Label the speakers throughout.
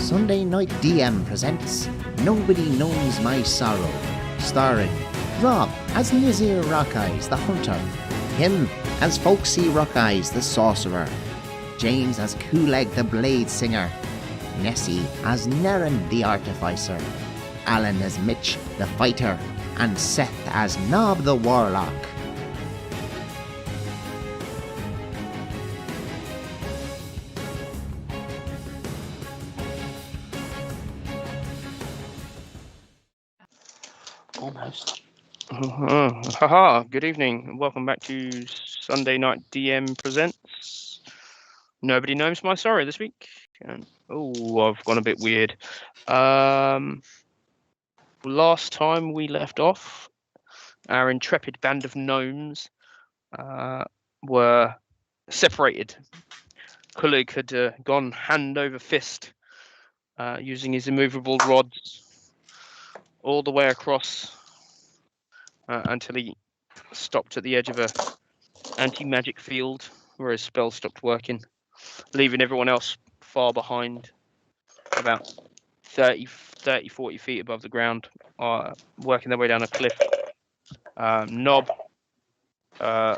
Speaker 1: Sunday Night DM presents Nobody Knows My Sorrow, starring Rob as Nizir Rockeyes the Hunter, him as Folksy Rockeyes the Sorcerer, James as Kuleg the Blade Singer, Nessie as Neren the Artificer, Alan as Mitch the Fighter, and Seth as Nob the Warlock.
Speaker 2: Almost. Haha, good evening and welcome back to Sunday Night DM Presents Nobody Knows My Sorrow this week. And I've gone a bit weird. Last time we left off, our intrepid band of gnomes were separated. Kulig had gone hand over fist using his immovable rods all the way across until he stopped at the edge of a anti-magic field where his spell stopped working, leaving everyone else far behind, about 30, 40 feet above the ground, working their way down a cliff. Nob,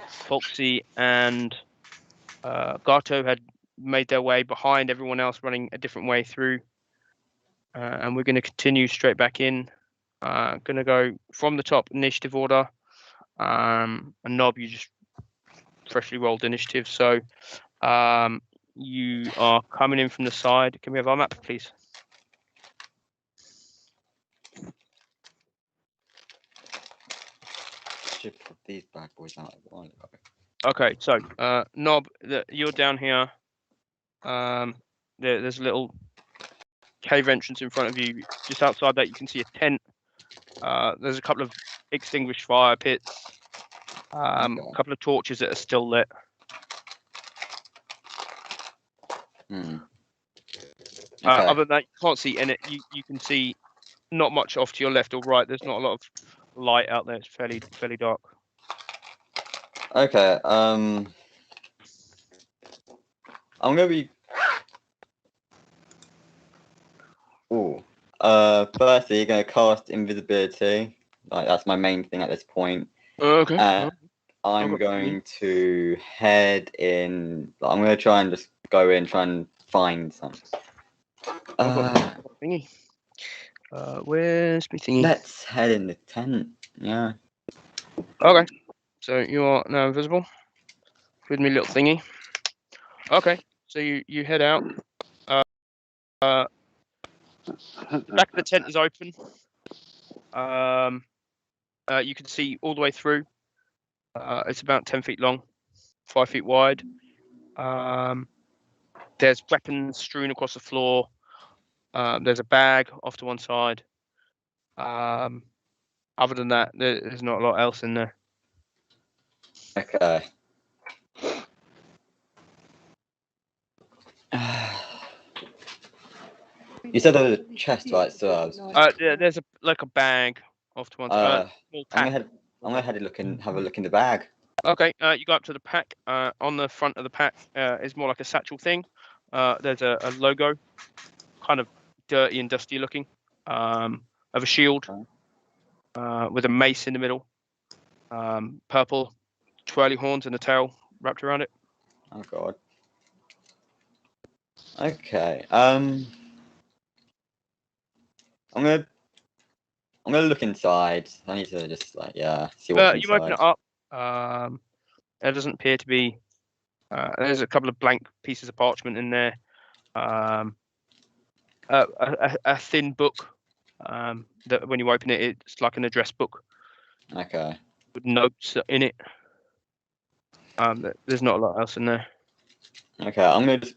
Speaker 2: Foxy, and Gato had made their way behind everyone else, running a different way through. And we're going to continue straight back in. Going to go from the top, initiative order. And Nob, you just freshly rolled initiative, so you are coming in from the side. Can we have our map, please?
Speaker 3: Should put these bad boys out a while ago.
Speaker 2: Okay, so Nob, you're down here. There's a little cave entrance in front of you. Just outside that, you can see a tent. There's a couple of extinguished fire pits. A couple of torches that are still lit.
Speaker 3: Okay.
Speaker 2: Other than that, you can't see in it. You can see not much off to your left or right. There's not a lot of light out there. It's fairly dark.
Speaker 3: Okay. I'm gonna be. Firstly, you're gonna cast invisibility. Like that's my main thing at this point.
Speaker 2: Okay.
Speaker 3: I'm going to head in. I'm gonna try and just go in, try and find something.
Speaker 2: Thingy. Where's my thingy?
Speaker 3: Let's head in the tent. Yeah.
Speaker 2: Okay. So you are now invisible with me little thingy. Okay. So you head out. The back of the tent is open. You can see all the way through. It's about 10 feet long, 5 feet wide. There's weapons strewn across the floor. There's a bag off to one side. Other than that, there's not a lot else in there.
Speaker 3: Okay. You said there was a chest, right? So
Speaker 2: there's a bag off to one side.
Speaker 3: I'm gonna have a look in the bag.
Speaker 2: Okay. You go up to the pack. On the front of the pack is more like a satchel thing. There's a logo, kind of dirty and dusty looking, of a shield with a mace in the middle, purple twirly horns and a tail wrapped around it.
Speaker 3: Oh god. Okay. I'm gonna look inside. I need to just see what's inside.
Speaker 2: You open it up. There doesn't appear to be. There's a couple of blank pieces of parchment in there. A thin book. That when you open it, it's like an address book.
Speaker 3: Okay.
Speaker 2: With notes in it. There's not a lot else in there.
Speaker 3: Okay, I'm gonna just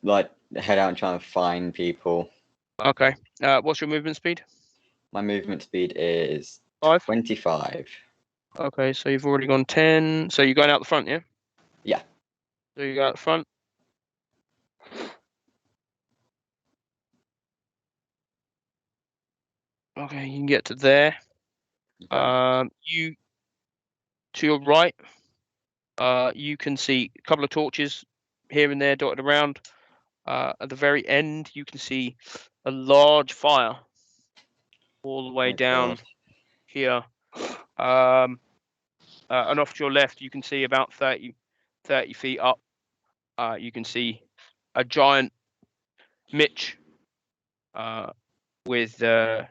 Speaker 3: head out and try and find people.
Speaker 2: Okay. What's your movement speed?
Speaker 3: My movement speed is
Speaker 2: 5.
Speaker 3: 25.
Speaker 2: Okay, so you've already gone 10. So you're going out the front, yeah?
Speaker 3: Yeah.
Speaker 2: So you go out the front. Okay, you can get to there.
Speaker 3: Okay.
Speaker 2: You to your right, you can see a couple of torches here and there dotted around. At the very end, you can see a large fire all the way
Speaker 3: Oh,
Speaker 2: down
Speaker 3: God.
Speaker 2: here. And off to your left, you can see about 30 feet up. You can see a giant Mitch with a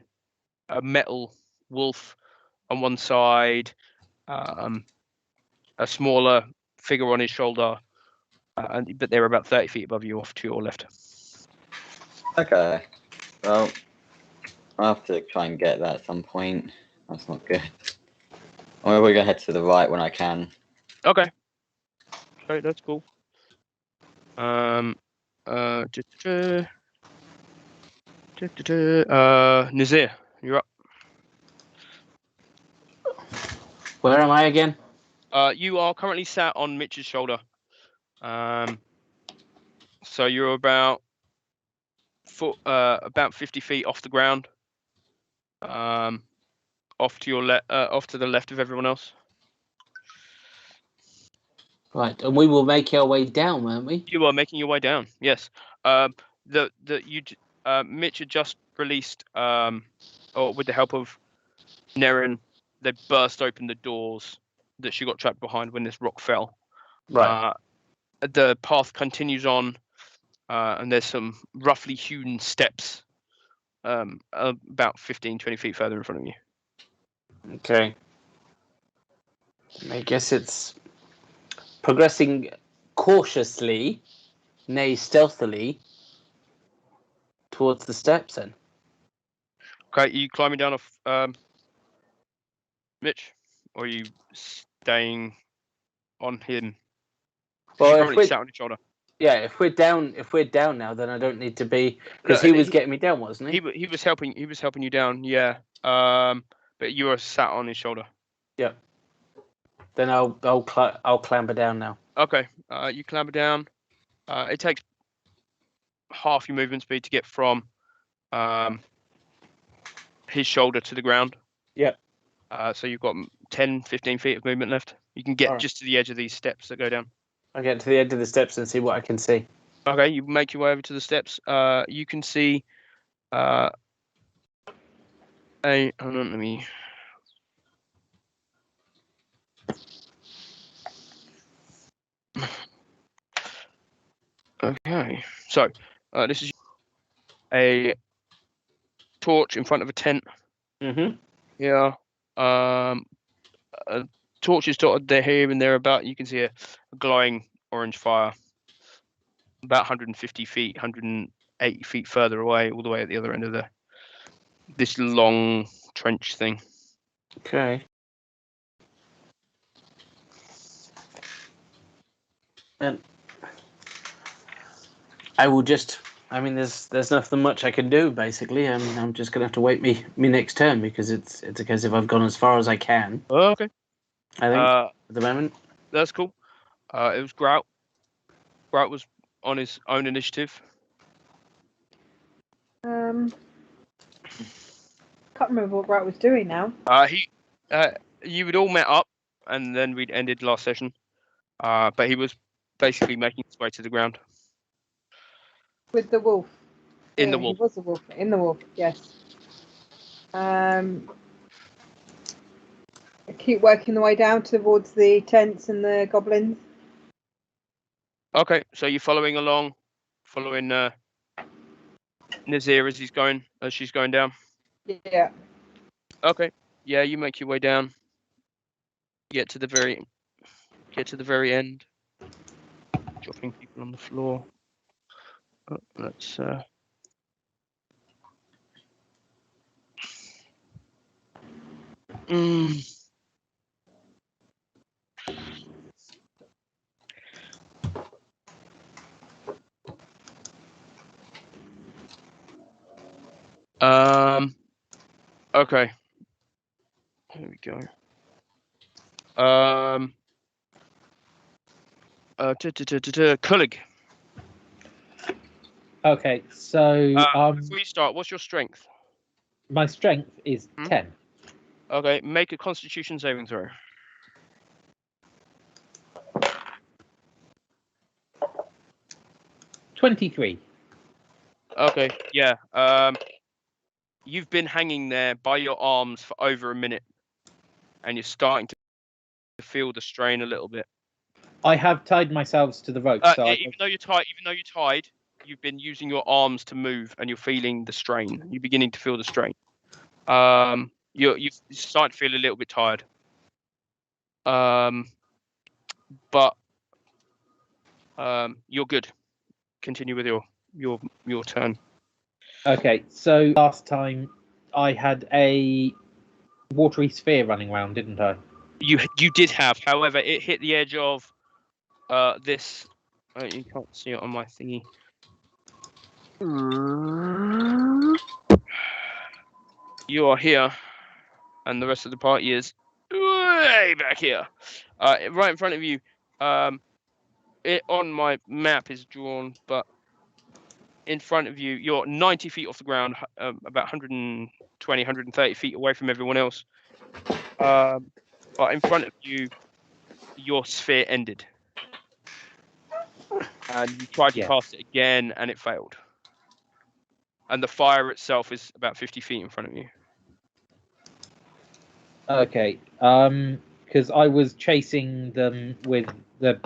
Speaker 2: metal wolf on one side, a smaller figure on his shoulder, but they're about 30 feet above you off to your left.
Speaker 3: Okay. Well, I'll have to try and get that at some point. That's not good. We're going to head to the right when I can.
Speaker 2: Okay. Okay, that's cool. Nazir, you're up.
Speaker 4: Where am I again?
Speaker 2: You are currently sat on Mitch's shoulder. So you're about 50 feet off the ground. Off to your off to the left of everyone else.
Speaker 4: Right, and we will make our way down, won't we?
Speaker 2: You are making your way down. Yes. Mitch had just released, or with the help of Nerin, they burst open the doors that she got trapped behind when this rock fell.
Speaker 4: Right.
Speaker 2: The path continues on, and there's some roughly hewn steps, about 15, 20 feet further in front of you.
Speaker 4: Okay. I guess it's progressing cautiously, nay stealthily, towards the steps then.
Speaker 2: Okay, are you climbing down off Mitch, or are you staying on him?
Speaker 4: Well,
Speaker 2: You're
Speaker 4: if
Speaker 2: currently
Speaker 4: we're
Speaker 2: sat on his shoulder.
Speaker 4: yeah, if we're down now, then I don't need to be because
Speaker 2: No,
Speaker 4: he was getting me down, wasn't he?
Speaker 2: He was helping you down, yeah. But you were sat on his shoulder.
Speaker 4: Yeah. Then I'll clamber down now.
Speaker 2: Okay. You clamber down. It takes half your movement speed to get from his shoulder to the ground.
Speaker 4: Yep.
Speaker 2: So you've got 10, 15 feet of movement left. You can get
Speaker 4: Alright.
Speaker 2: just to the edge of these steps that go down.
Speaker 4: I'll get to the edge of the steps and see what I can see.
Speaker 2: Okay, you make your way over to the steps. You can see hold on, let me. Okay, so this is a torch in front of a tent.
Speaker 4: Mm-hmm.
Speaker 2: Yeah. Torches dotted there, here and there about. You can see a glowing orange fire about 150 feet, 180 feet further away, all the way at the other end of this long trench thing.
Speaker 4: Okay. And I will just. I mean, there's nothing much I can do basically. I'm just gonna have to wait me next turn because it's a case of I've gone as far as I can.
Speaker 2: Oh, okay.
Speaker 4: I think at the moment.
Speaker 2: That's cool. It was Grout. Grout was on his own initiative.
Speaker 5: Can't remember what Grout was doing now.
Speaker 2: You had all met up, and then we'd ended last session. But he was basically making his way to the ground.
Speaker 5: With the wolf.
Speaker 2: In the wolf.
Speaker 5: He was the wolf. In the wolf, yes. Keep working the way down towards the tents and the goblins.
Speaker 2: Okay, so you're following along, following Nazir as she's going down.
Speaker 5: Yeah.
Speaker 2: Okay, yeah, you make your way down. Get to the very end. Dropping people on the floor. Oh, let's Okay. Here we go. Cullig.
Speaker 6: Okay, so
Speaker 2: Before you start, what's your strength?
Speaker 6: my strength is 10.
Speaker 2: Okay, make a Constitution saving throw.
Speaker 6: 23.
Speaker 2: Okay, yeah. You've been hanging there by your arms for over a minute, and you're starting to feel the strain a little bit.
Speaker 6: I have tied myself to the rope, so
Speaker 2: Even though you're tied, you've been using your arms to move, and you're feeling the strain. You're beginning to feel the strain. You're starting to feel a little bit tired. But you're good. Continue with your turn.
Speaker 6: Okay, so last time I had a watery sphere running around, didn't I?
Speaker 2: You did have, however, it hit the edge of this. You can't see it on my thingy. You are here, and the rest of the party is way back here, right in front of you. It on my map is drawn, but in front of you, you're 90 feet off the ground, about 120, 130 feet away from everyone else. But in front of you, your sphere ended. And you tried to cast it again, and it failed. And the fire itself is about 50 feet in front of you.
Speaker 6: Okay, because I was chasing them with the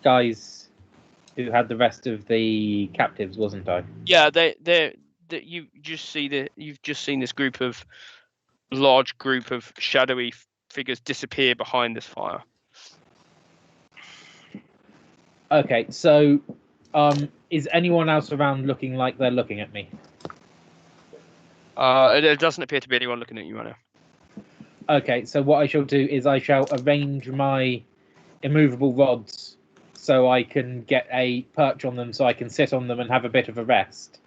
Speaker 6: guys who had the rest of the captives, wasn't I?
Speaker 2: Yeah, you've just seen this large group of shadowy figures disappear behind this fire.
Speaker 6: Okay, so is anyone else around looking like they're looking at me?
Speaker 2: It doesn't appear to be anyone looking at you right now.
Speaker 6: Okay, so what I shall do is I shall arrange my immovable rods so I can get a perch on them, so I can sit on them and have a bit of a rest.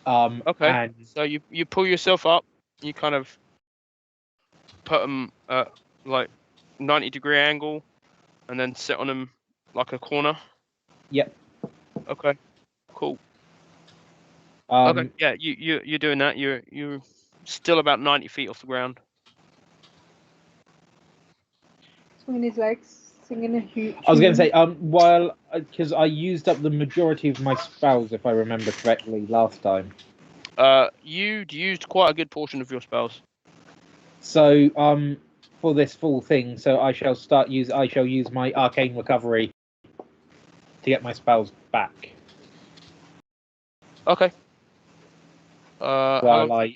Speaker 2: Okay.
Speaker 6: And
Speaker 2: So you pull yourself up, you kind of put them at like 90-degree angle, and then sit on them like a corner.
Speaker 6: Yep.
Speaker 2: Okay. Cool.
Speaker 6: Okay.
Speaker 2: Okay. Yeah. You're doing that. You're still about 90 feet off the ground.
Speaker 5: Swinging his legs, singing a huge.
Speaker 6: I was going to say, because I used up the majority of my spells, if I remember correctly, last time.
Speaker 2: You'd used quite a good portion of your spells.
Speaker 6: So, for this full thing, so I shall use my arcane recovery to get my spells back.
Speaker 2: Okay.
Speaker 6: While I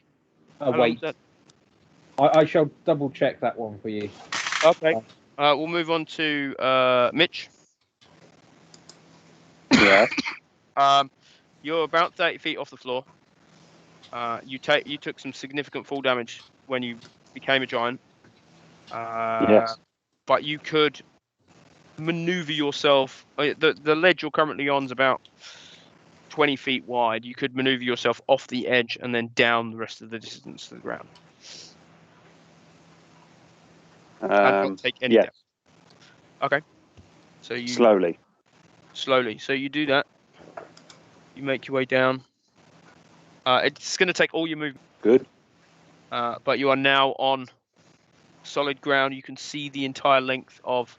Speaker 6: wait. I shall double check that one for you.
Speaker 2: Okay. We'll move on to Mitch.
Speaker 7: Yeah.
Speaker 2: You're about 30 feet off the floor. You took some significant fall damage when you became a giant.
Speaker 7: Yes.
Speaker 2: But you could maneuver yourself. The ledge you're currently on is about 20 feet wide. You could maneuver yourself off the edge and then down the rest of the distance to the ground. And not take any damage. Okay. So you
Speaker 7: Slowly.
Speaker 2: So you do that. You make your way down. It's going to take all your movement.
Speaker 7: Good.
Speaker 2: But you are now on solid ground. You can see the entire length of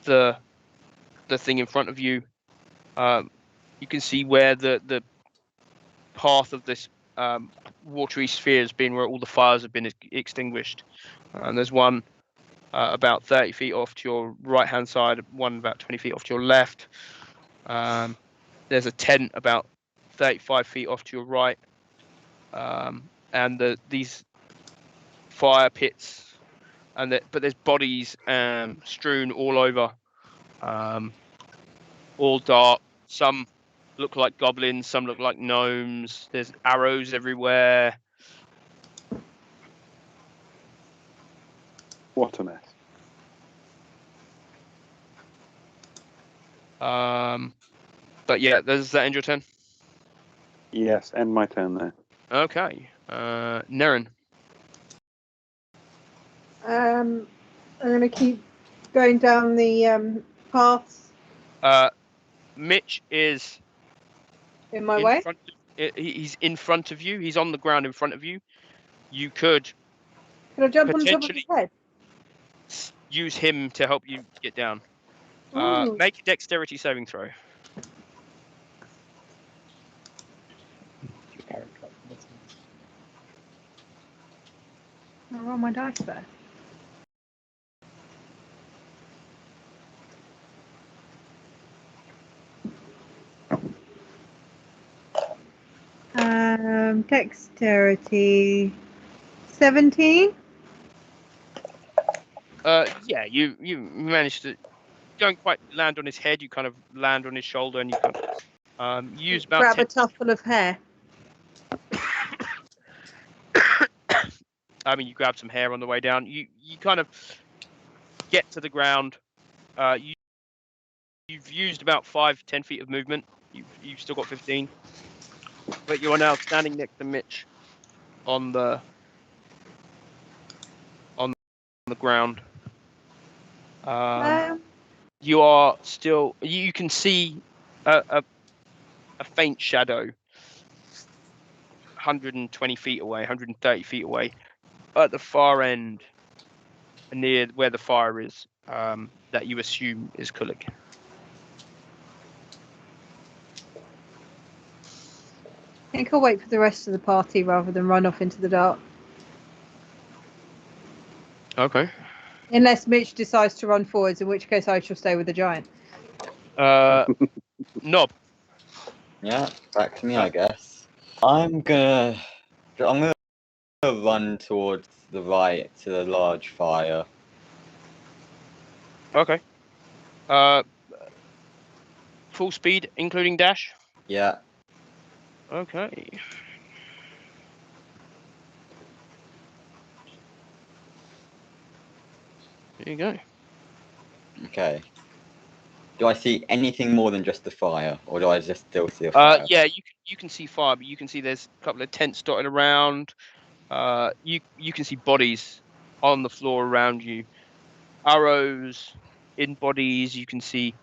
Speaker 2: the thing in front of you. You can see where the path of this watery sphere has been, where all the fires have been extinguished. And there's one about 30 feet off to your right hand side, one about 20 feet off to your left. There's a tent about 35 feet off to your right. And these fire pits, but there's bodies strewn all over, all dark. Some look like goblins, some look like gnomes. There's arrows everywhere.
Speaker 7: What a mess.
Speaker 2: But yeah, does that end your turn?
Speaker 7: Yes, end my turn there.
Speaker 2: Okay. Naren.
Speaker 5: I'm going to keep going down the paths
Speaker 2: Mitch is
Speaker 5: in my way.
Speaker 2: He's in front of you. He's on the ground in front of you. You could
Speaker 5: Can I jump on top of his head?
Speaker 2: use him to help you get down.
Speaker 5: Ooh.
Speaker 2: Make a dexterity saving throw.
Speaker 5: I'll roll my dice there. Dexterity 17.
Speaker 2: Yeah, you managed to. Don't quite land on his head. You kind of land on his shoulder, and you kind of use about
Speaker 5: Grab
Speaker 2: 10.
Speaker 5: a tuffle of hair.
Speaker 2: I mean, you grab some hair on the way down. You kind of get to the ground. You've used about 5-10 feet of movement. You've still got 15, but you are now standing next to Mitch on the ground. You are still. You can see a faint shadow, 120 feet away, 130 feet away, at the far end, near where the fire is. That you assume is Kulik.
Speaker 5: I think I'll wait for the rest of the party rather than run off into the dark.
Speaker 2: Okay.
Speaker 5: Unless Mitch decides to run forwards, in which case I shall stay with the giant.
Speaker 2: Knob.
Speaker 3: Yeah, back to me, I guess. I'm gonna run towards the right to the large fire.
Speaker 2: Okay. Full speed, including dash.
Speaker 3: Yeah.
Speaker 2: Okay. There you go.
Speaker 3: Okay. Do I see anything more than just the fire, or do I just still see a fire?
Speaker 2: Yeah, you can see fire, but you can see there's a couple of tents dotted around. You can see bodies on the floor around you. Arrows in bodies. You can see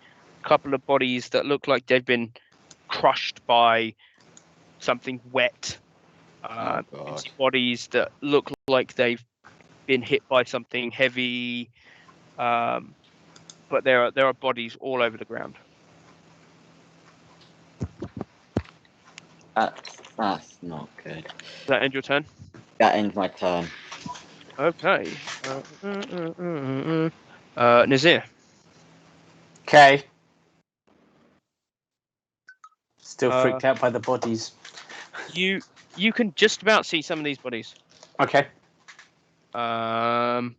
Speaker 2: a couple of bodies that look like they've been crushed by something wet. You can see bodies that look like they've been hit by something heavy. But there are bodies all over the ground.
Speaker 3: That's not good.
Speaker 2: Does that end your turn?
Speaker 3: That ends my turn.
Speaker 2: Okay. Nazir.
Speaker 4: Okay. Still freaked out by the bodies.
Speaker 2: You can just about see some of these bodies.
Speaker 4: Okay.
Speaker 2: That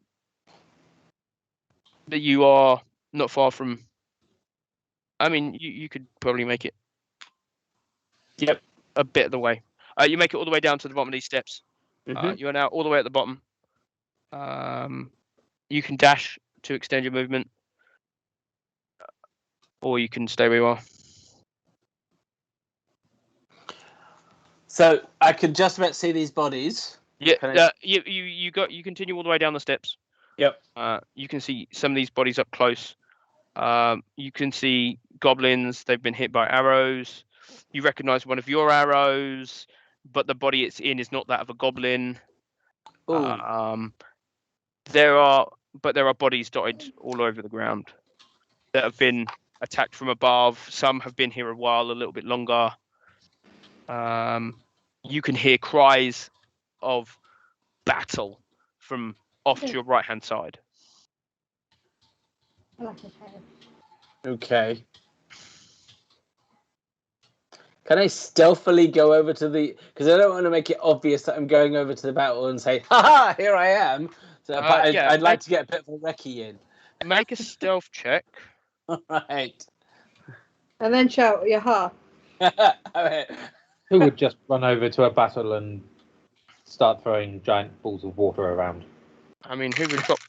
Speaker 2: you are not far from. I mean, you could probably make it.
Speaker 4: Yep.
Speaker 2: A bit of the way. You make it all the way down to the bottom of these steps. You are now all the way at the bottom. You can dash to extend your movement, or you can stay where you are.
Speaker 4: So I can just about see these bodies.
Speaker 2: Yeah. You continue all the way down the steps.
Speaker 4: Yep.
Speaker 2: You can see some of these bodies up close. You can see goblins. They've been hit by arrows. You recognize one of your arrows, but the body it's in is not that of a goblin. There are bodies dotted all over the ground that have been attacked from above. Some have been here a while, a little bit longer. You can hear cries of battle from off to your right hand side.
Speaker 4: Okay. Can I stealthily go over to the... Because I don't want to make it obvious that I'm going over to the battle and say, ha, here I am. So, but I'd like to get a bit of a recce in.
Speaker 2: Make a stealth check.
Speaker 4: All right.
Speaker 5: And then shout, yaha.
Speaker 6: Who would just run over to a battle and start throwing giant balls of water around?
Speaker 2: I mean, who would drop...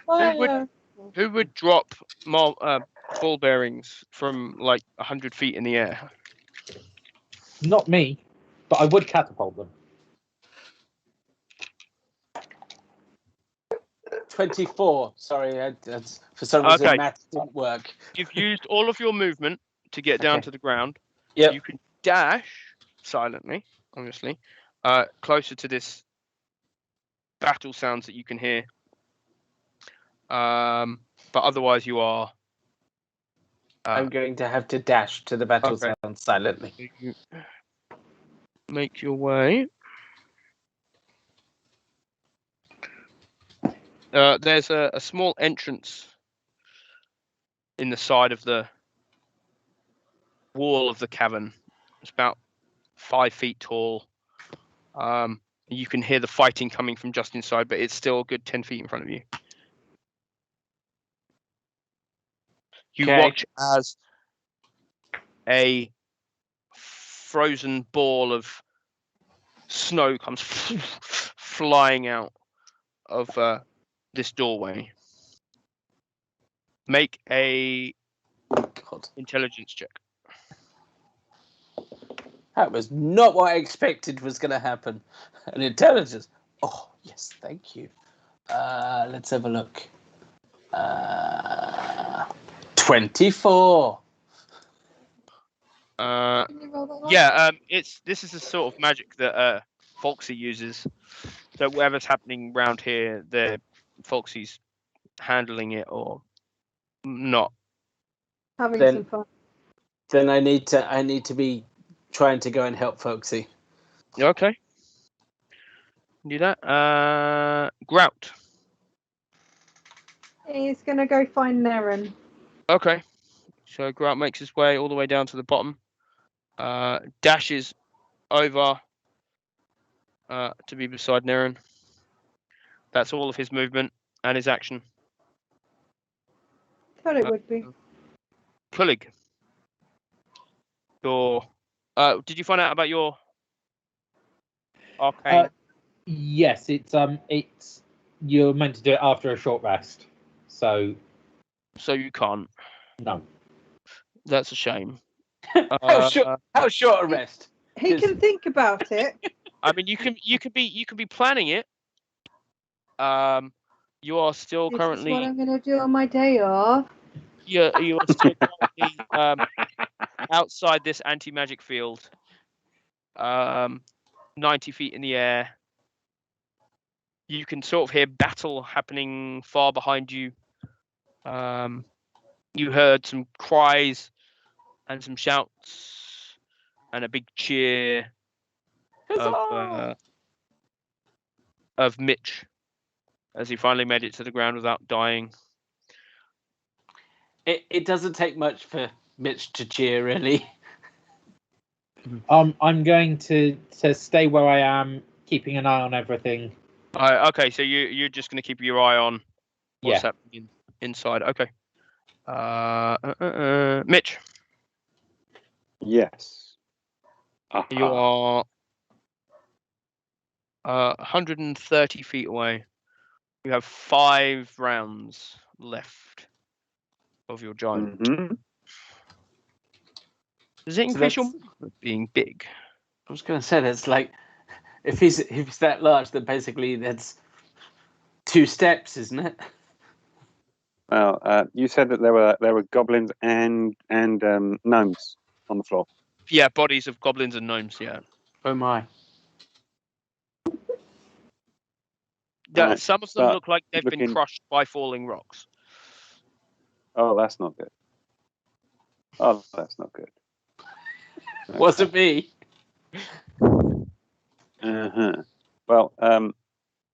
Speaker 5: Fire.
Speaker 2: Who would drop more ball bearings from like 100 feet in the air?
Speaker 6: Not me, but I would catapult them.
Speaker 4: 24. Sorry, for some reason maths didn't work.
Speaker 2: You've used all of your movement to get down to the ground.
Speaker 4: Yep.
Speaker 2: You can dash silently, obviously, closer to this battle sounds that you can hear. but otherwise you are.
Speaker 4: I'm going to have to dash to the battle
Speaker 2: Okay.
Speaker 4: zone silently.
Speaker 2: You make your way. There's a small entrance in the side of the wall of the cavern. It's about 5 feet tall. You can hear the fighting coming from just inside, but it's still a good 10 feet in front of you. You watch as a frozen ball of snow comes flying out of this doorway. Make a intelligence check.
Speaker 4: That was not what I expected was going to happen. An intelligence. Oh, yes, thank you. Let's have a look. 24.
Speaker 2: This is the sort of magic that Foxy uses. So whatever's happening around here, Foxy's handling it or not.
Speaker 5: Having some fun.
Speaker 4: Then I need to be trying to go and help Foxy.
Speaker 2: Okay. Do that. Grout.
Speaker 5: He's gonna go find Neren.
Speaker 2: Okay. So Grout makes his way all the way down to the bottom. Dashes over to be beside Neren. That's all of his movement and his action.
Speaker 5: Thought it would be.
Speaker 2: Kullig. Did you find out about your arcane?
Speaker 6: Yes, it's you're meant to do it after a short rest. So
Speaker 2: you can't.
Speaker 6: No.
Speaker 2: That's a shame.
Speaker 4: How short a rest?
Speaker 5: He can think about it.
Speaker 2: I mean, you could be planning it. You are still currently.
Speaker 5: This is what I'm going to do on my day off.
Speaker 2: You are still currently outside this anti-magic field. 90 feet in the air. You can sort of hear battle happening far behind you. You heard some cries and some shouts and a big cheer of Mitch as he finally made it to the ground without dying.
Speaker 4: It doesn't take much for Mitch to cheer, really.
Speaker 6: I'm going to stay where I am, keeping an eye on everything.
Speaker 2: Okay, so you're just going to keep your eye on what's happening inside. Okay. Mitch.
Speaker 7: Yes.
Speaker 2: You are 130 feet away. You have 5 rounds left of your giant.
Speaker 7: Mm-hmm.
Speaker 2: Does it increase your movement being big?
Speaker 4: I was going to say that's like if he's that large, then basically that's 2 steps, isn't it?
Speaker 7: Well, you said that there were goblins and gnomes on the floor.
Speaker 2: Yeah, bodies of goblins and gnomes. Yeah.
Speaker 4: Oh my.
Speaker 2: Yeah, some of them look like they've been crushed by falling rocks.
Speaker 7: Oh, that's not good. Oh, that's not good.
Speaker 4: Wasn't me.
Speaker 7: Uh-huh. Well,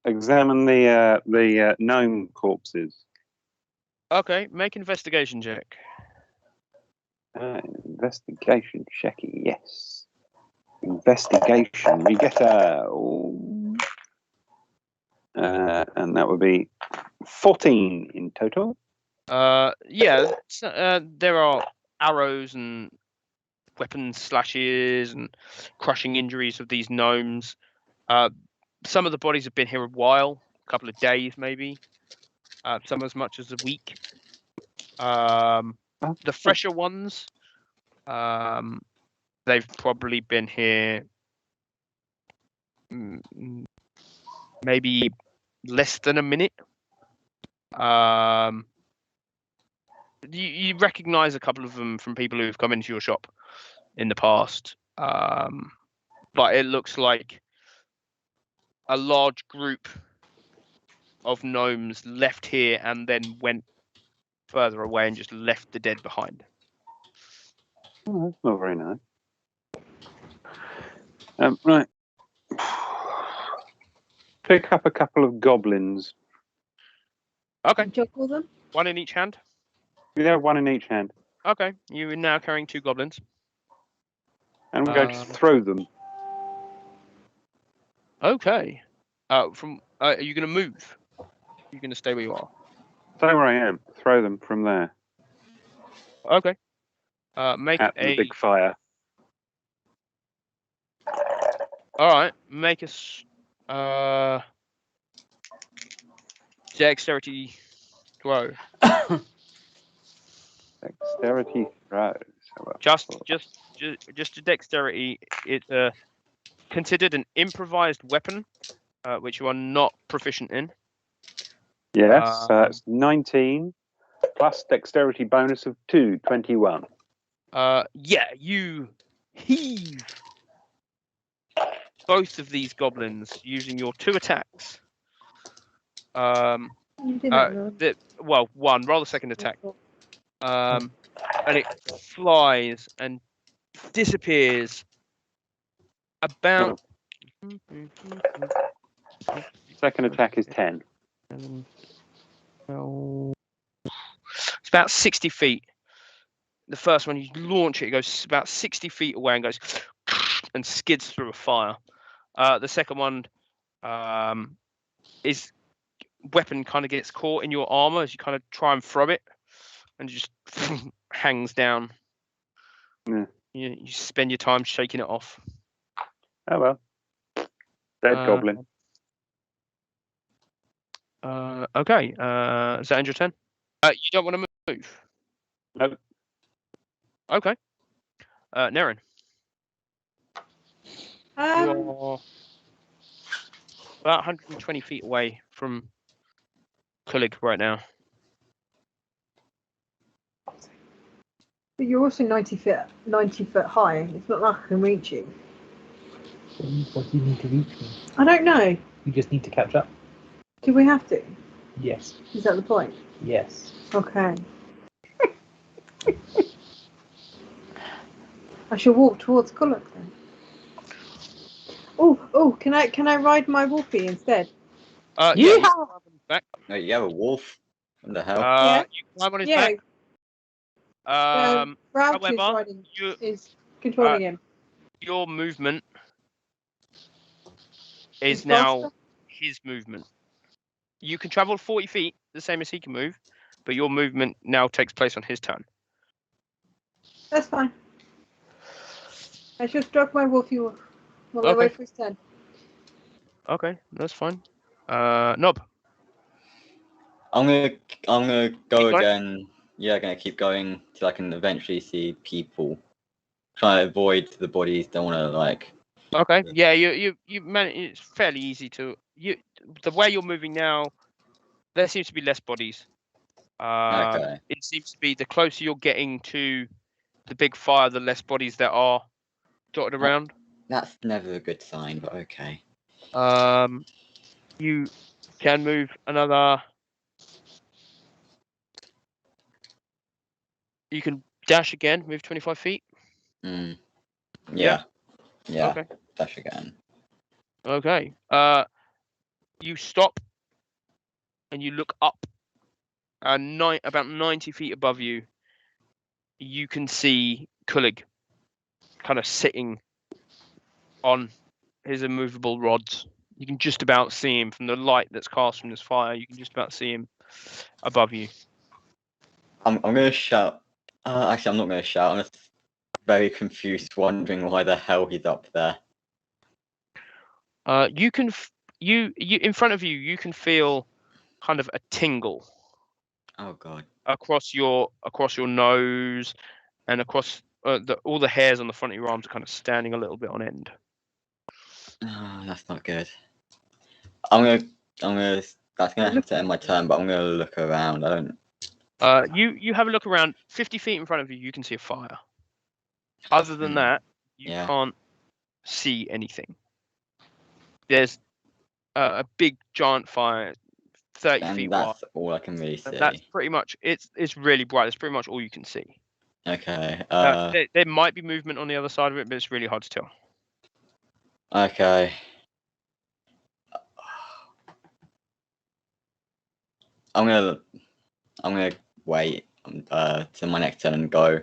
Speaker 7: examine the gnome corpses.
Speaker 2: Okay, make an investigation check.
Speaker 7: Investigation check, yes. Investigation. We get and that would be 14 in total.
Speaker 2: There are arrows and weapon slashes and crushing injuries of these gnomes. Some of the bodies have been here a while, a couple of days maybe. Some as much as a week. The fresher ones, they've probably been here maybe less than a minute. You recognize a couple of them from people who've come into your shop in the past, but it looks like a large group of gnomes left here and then went further away and just left the dead behind.
Speaker 7: Oh, that's not very nice. Right. Pick up a couple of goblins.
Speaker 2: Okay.
Speaker 5: Juggle them.
Speaker 2: One in each hand.
Speaker 7: Yeah, one in each hand.
Speaker 2: Okay. You are now carrying 2 goblins.
Speaker 7: And I'm going to throw them.
Speaker 2: Okay. Are you going to move? You're going to stay where you are.
Speaker 7: Stay where I am. Throw them from there.
Speaker 2: Okay. Make
Speaker 7: at the big fire.
Speaker 2: All right. Make us dexterity throw.
Speaker 7: Dexterity throw.
Speaker 2: Just a dexterity. It's considered an improvised weapon, which you are not proficient in.
Speaker 7: Yes, that's 19 plus dexterity bonus of 2, 21.
Speaker 2: Yeah, you heave both of these goblins using your 2 attacks. One, roll the second attack. And it flies and disappears about.
Speaker 7: Second attack is 10.
Speaker 2: It's about 60 feet. The first one, you launch it, it goes about 60 feet away and goes and skids through a fire. The second one, is weapon kind of gets caught in your armor as you kind of try and throw it, and just hangs down.
Speaker 7: Yeah.
Speaker 2: You spend your time shaking it off.
Speaker 7: Oh well. Dead goblin.
Speaker 2: Okay. Is that end your turn? You don't want to move?
Speaker 7: Nope.
Speaker 2: Okay. Naren. You're about 120 feet away from Kulig right now.
Speaker 5: But you're also 90 foot high. It's not like I can reach you.
Speaker 6: What do you need to reach me?
Speaker 5: I don't know.
Speaker 6: You just need to catch up.
Speaker 5: Do we have to?
Speaker 6: Yes.
Speaker 5: Is that the point?
Speaker 6: Yes.
Speaker 5: Okay. I shall walk towards Kulig then. Oh! Can I ride my wolfie instead?
Speaker 2: Yeah. Back.
Speaker 3: No, you have a wolf. What the hell?
Speaker 5: Yeah.
Speaker 2: You climb on his back.
Speaker 5: However, is controlling him.
Speaker 2: Your movement is
Speaker 5: He's
Speaker 2: now
Speaker 5: faster?
Speaker 2: his movement. You can travel 40 feet, the same as he can move, but your movement now takes place on his turn.
Speaker 5: That's fine. I shall stroke my wolfie while I wait for his turn.
Speaker 2: Okay, that's fine. Nob.
Speaker 3: I'm gonna go again. Yeah, gonna keep going till I can eventually see people. Try to avoid the bodies. Don't want to like.
Speaker 2: Okay. Yeah, you it's fairly easy to the way you're moving now. There seems to be less bodies.
Speaker 3: Okay.
Speaker 2: It seems to be the closer you're getting to the big fire, the less bodies there are dotted around.
Speaker 3: That's never a good sign, but okay.
Speaker 2: You can move another. You can dash again, move 25 feet.
Speaker 3: Yeah.
Speaker 2: Okay.
Speaker 3: Dash again.
Speaker 2: Okay. You stop and you look up, and about 90 feet above you, you can see Kulig kind of sitting on his immovable rods. You can just about see him from the light that's cast from this fire. You can just about see him above you.
Speaker 3: I'm gonna shout. Actually, I'm not gonna shout. I'm just very confused, wondering why the hell he's up there.
Speaker 2: You can you in front of you. You can feel kind of a tingle.
Speaker 3: Oh god.
Speaker 2: Across your nose and across all the hairs on the front of your arms are kind of standing a little bit on end.
Speaker 3: Oh, that's not good. That's gonna have to end my turn, but I'm gonna look around. I don't.
Speaker 2: You have a look around. 50 feet in front of you, you can see a fire. Other than that, you can't see anything. There's a big giant fire 30
Speaker 3: And
Speaker 2: feet wide.
Speaker 3: that's all I can really see.
Speaker 2: And that's pretty much it's really bright. That's pretty much all you can see.
Speaker 3: Okay.
Speaker 2: There might be movement on the other side of it, but it's really hard to tell.
Speaker 3: Okay. I'm gonna wait to my next turn and go.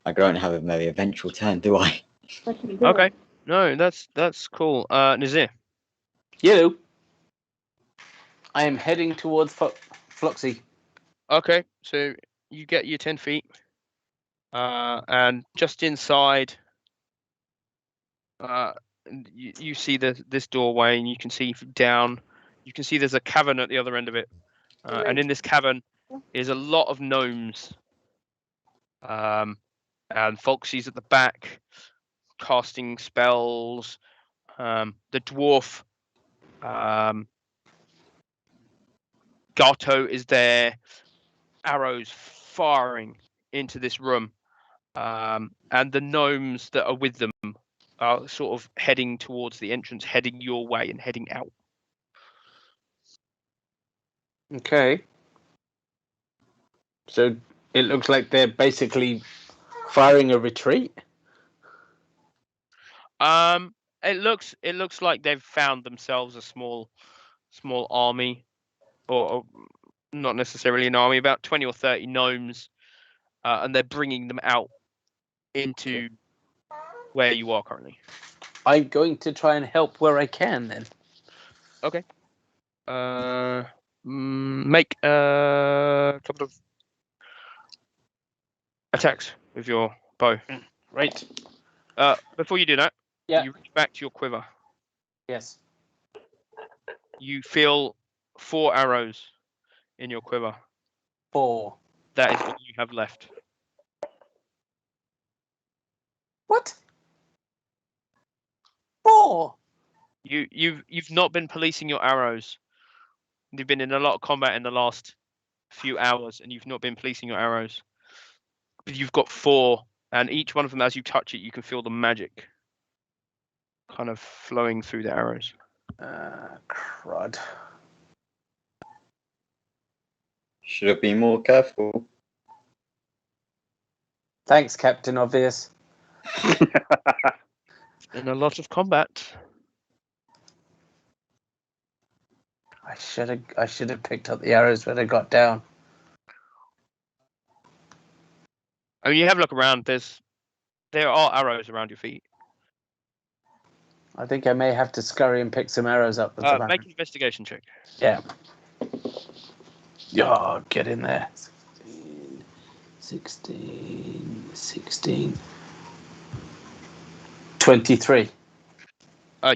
Speaker 3: I don't have a very eventual turn, do I?
Speaker 2: Okay. No, that's cool. Nazir.
Speaker 4: You. I am heading towards Floxy.
Speaker 2: Okay, so you get your 10 feet, and just inside, you see this doorway, and you can see down. You can see there's a cavern at the other end of it, and in this cavern is a lot of gnomes. And Foxy's at the back, casting spells. The dwarf, Gato is there, arrows firing into this room. And the gnomes that are with them are sort of heading towards the entrance, heading your way and heading out.
Speaker 4: Okay. So it looks like they're basically firing a retreat.
Speaker 2: It looks like they've found themselves a small army, or not necessarily an army, about 20 or 30 gnomes, and they're bringing them out into where you are currently.
Speaker 4: I'm going to try and help where I can then.
Speaker 2: Okay. Make a couple of attacks with your bow.
Speaker 4: Right.
Speaker 2: Before you do that,
Speaker 4: Yeah.
Speaker 2: you reach back to your quiver.
Speaker 4: Yes.
Speaker 2: You feel 4 arrows in your quiver.
Speaker 4: 4.
Speaker 2: That is all you have left.
Speaker 4: What? 4.
Speaker 2: You've not been policing your arrows. You've been in a lot of combat in the last few hours, and you've not been policing your arrows. But you've got 4, and each one of them, as you touch it, you can feel the magic kind of flowing through the arrows.
Speaker 4: Crud.
Speaker 3: Should have been more careful.
Speaker 4: Thanks, Captain Obvious.
Speaker 2: In a lot of combat.
Speaker 4: I should have picked up the arrows when I got down.
Speaker 2: I mean, you have a look around. There are arrows around your feet.
Speaker 4: I think I may have to scurry and pick some arrows up.
Speaker 2: Make an investigation check.
Speaker 4: Yeah. Yeah, get in there. 16. 23.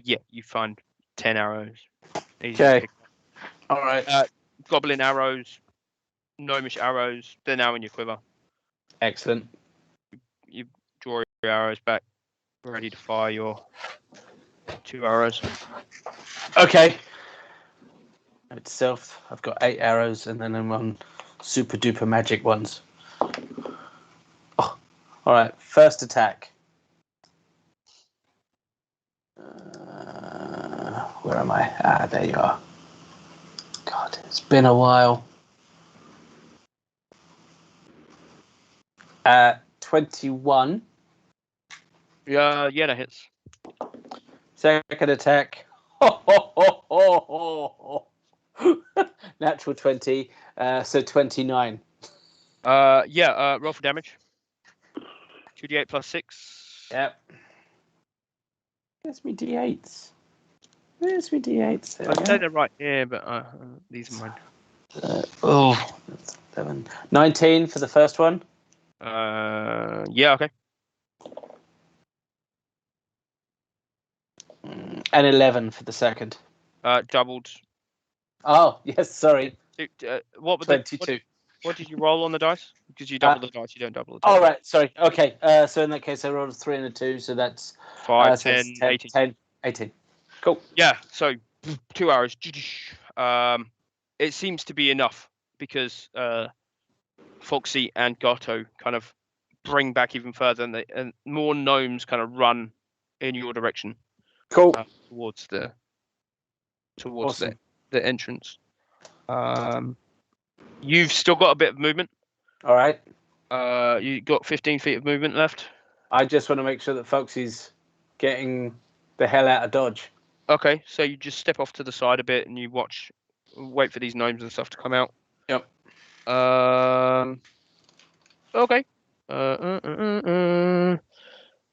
Speaker 2: Yeah, you find 10 arrows.
Speaker 4: Okay. All right.
Speaker 2: Goblin arrows, gnomish arrows. They're now in your quiver.
Speaker 4: Excellent.
Speaker 2: You draw your arrows back, ready to fire your 2 arrows.
Speaker 4: Okay. It's stealth. I've got 8 arrows, and then I'm on super duper magic ones. Oh, all right. First attack. Where am I? There you are. God, it's been a while. 21.
Speaker 2: Yeah, that hits.
Speaker 4: Second attack. Natural 20. So 29.
Speaker 2: Roll for damage. 2d8 plus 6.
Speaker 4: Yep. Where's me d8s? Where's me d8s?
Speaker 2: I'd say they're right here, but these are mine.
Speaker 4: 7. 19 for the first one.
Speaker 2: Yeah, okay.
Speaker 4: And 11 for the second.
Speaker 2: Doubled.
Speaker 4: Oh, yes, sorry.
Speaker 2: What were
Speaker 4: 22.
Speaker 2: What did you roll on the dice? Because you double the dice, you don't double the dice.
Speaker 4: Oh, right, sorry. Okay, so in that case, I rolled a 3 and a 2, so that's
Speaker 2: 5,
Speaker 4: so
Speaker 2: 10, 18.
Speaker 4: 10, 18. Cool.
Speaker 2: Yeah, so 2 hours. It seems to be enough because Foxy and Gato kind of bring back even further, and more gnomes kind of run in your direction.
Speaker 4: Cool.
Speaker 2: Towards
Speaker 4: awesome.
Speaker 2: the entrance. You've still got a bit of movement.
Speaker 4: All right.
Speaker 2: You got 15 feet of movement left.
Speaker 4: I just want to make sure that Foxy's getting the hell out of Dodge.
Speaker 2: Okay, so you just step off to the side a bit and you wait for these gnomes and stuff to come out.
Speaker 4: Yep.
Speaker 2: Okay.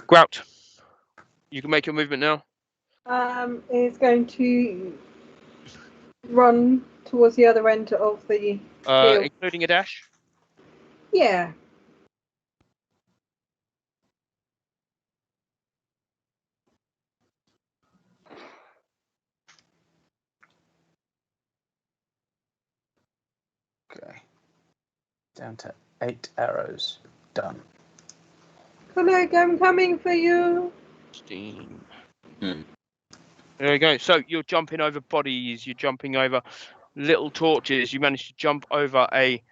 Speaker 2: Grout. You can make your movement now.
Speaker 5: Is going to run towards the other end of the field.
Speaker 2: Including a dash.
Speaker 5: Yeah.
Speaker 4: Okay. Down to 8 arrows. Done.
Speaker 5: Colleague, I'm coming for you.
Speaker 2: Steam. There we go. So you're jumping over bodies. You're jumping over little torches. You managed to jump over a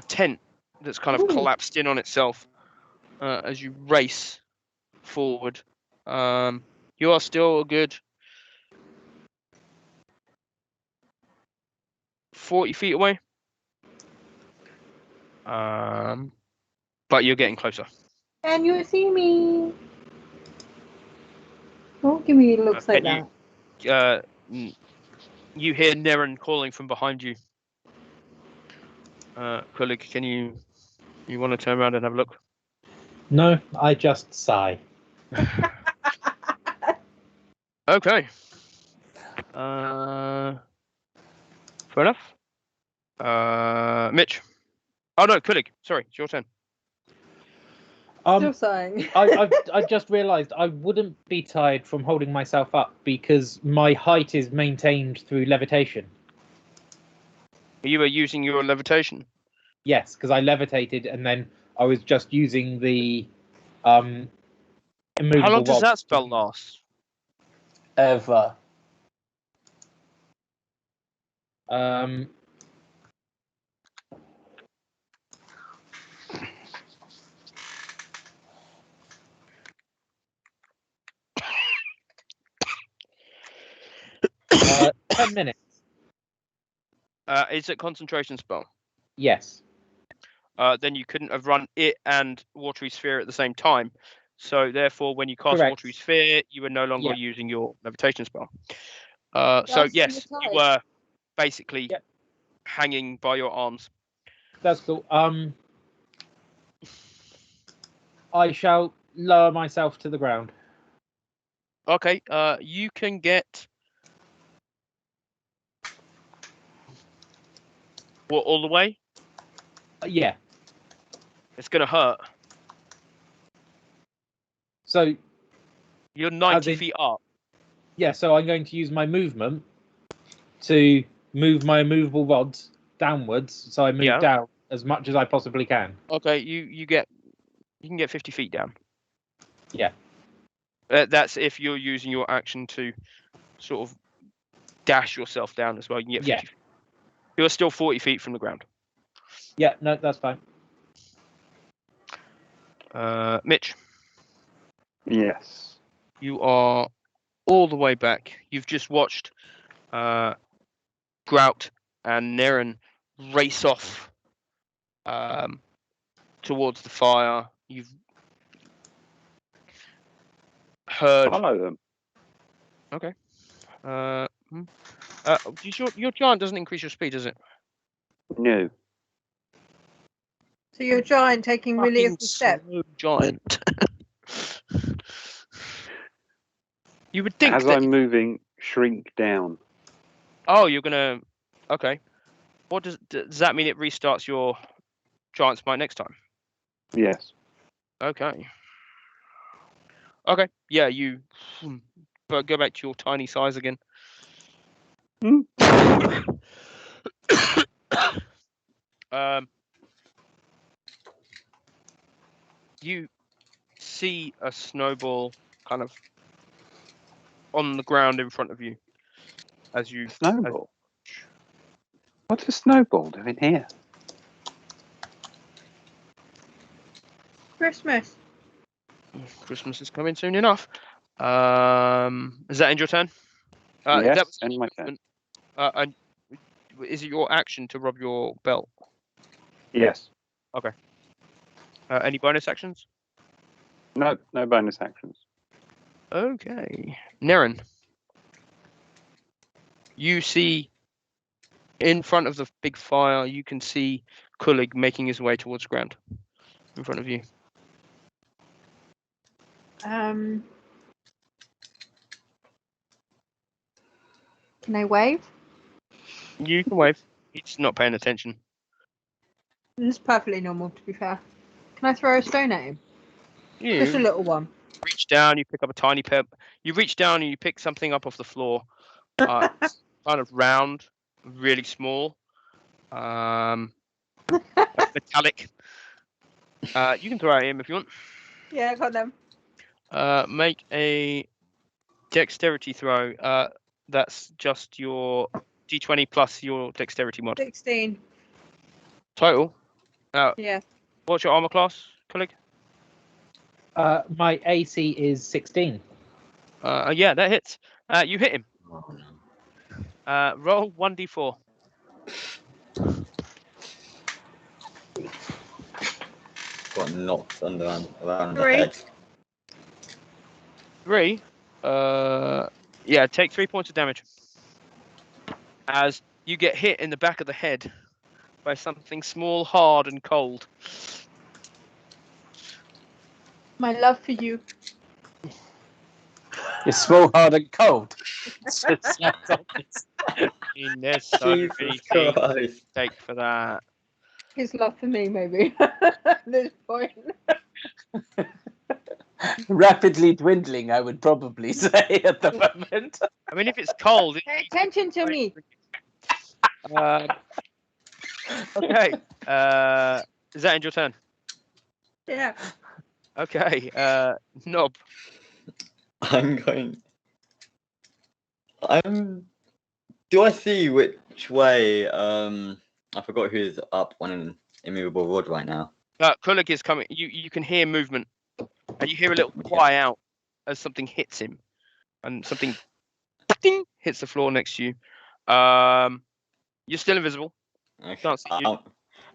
Speaker 2: tent that's kind of collapsed in on itself as you race forward. You are still a good 40 feet away. But you're getting closer.
Speaker 5: Can you see me? Don't give me looks like that.
Speaker 2: You hear Neren calling from behind you. Colleague, can you want to turn around and have a look?
Speaker 6: No, I just sigh.
Speaker 2: Okay. Fair enough. Mitch. Oh no, Kulig. Sorry, it's your turn.
Speaker 5: Still sighing.
Speaker 6: I just realised I wouldn't be tired from holding myself up because my height is maintained through levitation.
Speaker 2: You were using your levitation?
Speaker 6: Yes, because I levitated and then I was just using the immovable
Speaker 2: How long does
Speaker 6: rod.
Speaker 2: that spell last?
Speaker 4: Ever.
Speaker 6: Uh, 10 minutes.
Speaker 2: Is it concentration spell?
Speaker 6: Yes.
Speaker 2: Then you couldn't have run it and Watery Sphere at the same time. So therefore, when you cast
Speaker 6: Correct.
Speaker 2: Watery Sphere, you were no longer
Speaker 6: Yeah.
Speaker 2: using your levitation spell. So yes, you were basically hanging by your arms.
Speaker 6: That's cool. I shall lower myself to the ground.
Speaker 2: Okay. You can get what, all the way?
Speaker 6: Yeah.
Speaker 2: It's gonna hurt.
Speaker 6: So
Speaker 2: You're 90 feet up.
Speaker 6: yeah, so I'm going to use my movement to move my immovable rods downwards, so I move down as much as I possibly can.
Speaker 2: Okay, you can get 50 feet down.
Speaker 6: Yeah.
Speaker 2: That's if you're using your action to sort of dash yourself down as well. You can get 50 feet. You're still 40 feet from the ground.
Speaker 6: Yeah, no, that's fine.
Speaker 2: Mitch.
Speaker 7: Yes.
Speaker 2: You are all the way back. You've just watched Grout and Neren race off towards the fire. You've heard.
Speaker 7: Follow them.
Speaker 2: Okay. Your giant doesn't increase your speed, does it?
Speaker 7: No.
Speaker 5: So you're giant taking really
Speaker 2: Fucking
Speaker 5: a step.
Speaker 2: slow giant. You would think
Speaker 7: As
Speaker 2: that.
Speaker 7: I'm moving, shrink down.
Speaker 2: Oh, you're gonna. Okay. What does that mean? It restarts your giant smite next time.
Speaker 7: Yes.
Speaker 2: Okay. Okay. Yeah, you. But go back to your tiny size again. You see a snowball kind of on the ground in front of you as you.
Speaker 7: Snowball? What's a snowball doing here?
Speaker 5: Christmas.
Speaker 2: Christmas is coming soon enough. Is that end your turn?
Speaker 7: Yes,
Speaker 2: That was
Speaker 7: end my turn.
Speaker 2: And is it your action to rob your belt?
Speaker 7: Yes.
Speaker 2: Any bonus actions?
Speaker 7: No bonus actions.
Speaker 2: Okay. Naren, you see in front of the big fire, you can see Kullig making his way towards the ground in front of you.
Speaker 5: Can I wave?
Speaker 2: You can wave. He's not paying attention.
Speaker 5: It's perfectly normal, to be fair. Can I throw a stone at him?
Speaker 2: You
Speaker 5: Just a little one.
Speaker 2: reach down, you pick up a tiny pebble. You reach down and you pick something up off the floor. It's kind of round, really small, metallic. You can throw it at him if you want.
Speaker 5: Yeah, I got them.
Speaker 2: Make a dexterity throw. That's just your d20 plus your dexterity mod.
Speaker 5: 16.
Speaker 2: Total.
Speaker 5: Yeah.
Speaker 2: What's your armor class, colleague?
Speaker 6: My AC is 16.
Speaker 2: Yeah, that hits. You hit him.
Speaker 3: Oh, no.
Speaker 2: Roll 1d4.
Speaker 3: Got knocked around the
Speaker 5: 3.
Speaker 3: head.
Speaker 2: 3. Yeah, take 3 points of damage. As you get hit in the back of the head by something small, hard, and cold.
Speaker 5: My love for you.
Speaker 4: It's small, hard, and cold.
Speaker 2: There's so many
Speaker 3: Jesus
Speaker 2: things to
Speaker 3: Christ.
Speaker 2: take for that.
Speaker 5: His love for me, maybe. At this point.
Speaker 4: Rapidly dwindling, I would probably say at the moment.
Speaker 2: I mean, if it's cold.
Speaker 5: Pay attention to me.
Speaker 2: Okay. Is that end your turn?
Speaker 5: Yeah.
Speaker 2: Okay. Knob.
Speaker 3: Do I see which way? I forgot who's up on an immovable rod right now.
Speaker 2: Kullig is coming. You can hear movement, and you hear a little cry out as something hits him, and something ding, hits the floor next to you. You're still invisible.
Speaker 3: Okay.
Speaker 2: Can't see you.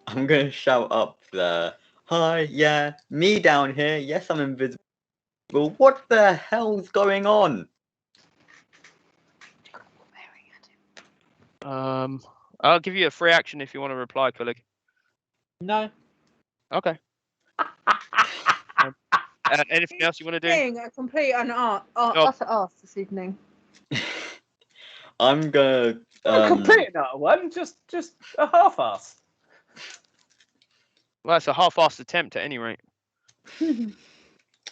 Speaker 3: I'm gonna shout up there. Hi, yeah, me down here. Yes, I'm invisible. What the hell's going on?
Speaker 2: I'll give you a free action if you want to reply, Kullig.
Speaker 6: No.
Speaker 2: Okay. Anything else you want to do?
Speaker 5: Being a complete utter arse this evening.
Speaker 3: I'm gonna.
Speaker 4: Not complete another one, just a half-ass.
Speaker 2: Well, it's a half-assed attempt at any rate.
Speaker 3: I'm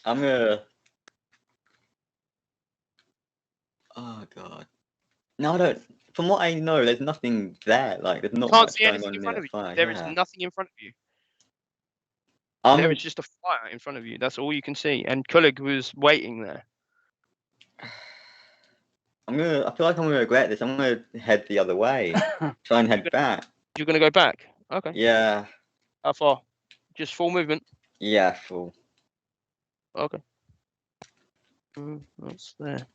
Speaker 3: gonna. Oh god. No, I don't. From what I know, there's nothing there. Like, there's not
Speaker 2: Can't
Speaker 3: much
Speaker 2: see
Speaker 3: going
Speaker 2: anything
Speaker 3: on
Speaker 2: in
Speaker 3: in
Speaker 2: front
Speaker 3: the
Speaker 2: of you.
Speaker 3: fire.
Speaker 2: There is
Speaker 3: Yeah.
Speaker 2: nothing in front of you.
Speaker 3: I'm
Speaker 2: There is just a fire in front of you. That's all you can see. And Kullig was waiting there.
Speaker 3: I feel like I'm gonna regret this. I'm gonna head the other way. Try and head back.
Speaker 2: You're going to go back? Okay.
Speaker 3: Yeah.
Speaker 2: How far? Just full movement?
Speaker 3: Yeah. Full.
Speaker 2: Okay. That's there.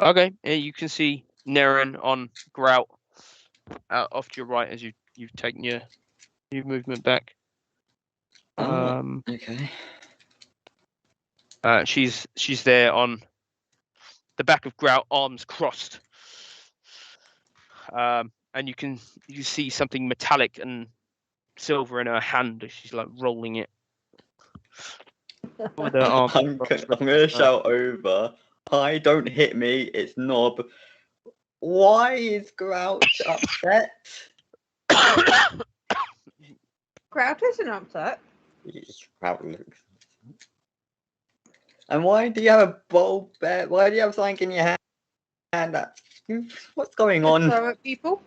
Speaker 2: Okay. Yeah, you can see Naren on Grout off to your right as you've taken your movement back.
Speaker 3: Okay.
Speaker 2: She's there on the back of Grout, arms crossed. And you see something metallic and silver in her hand as she's like rolling it. With her arms
Speaker 3: I'm gonna shout over. Hi, don't hit me. It's Knob. Why is Grouch upset?
Speaker 5: Grout isn't upset.
Speaker 3: Grouch looks. And why do you have a bowl bear? Why do you have something in your hand? What's going on?
Speaker 5: Throw at people.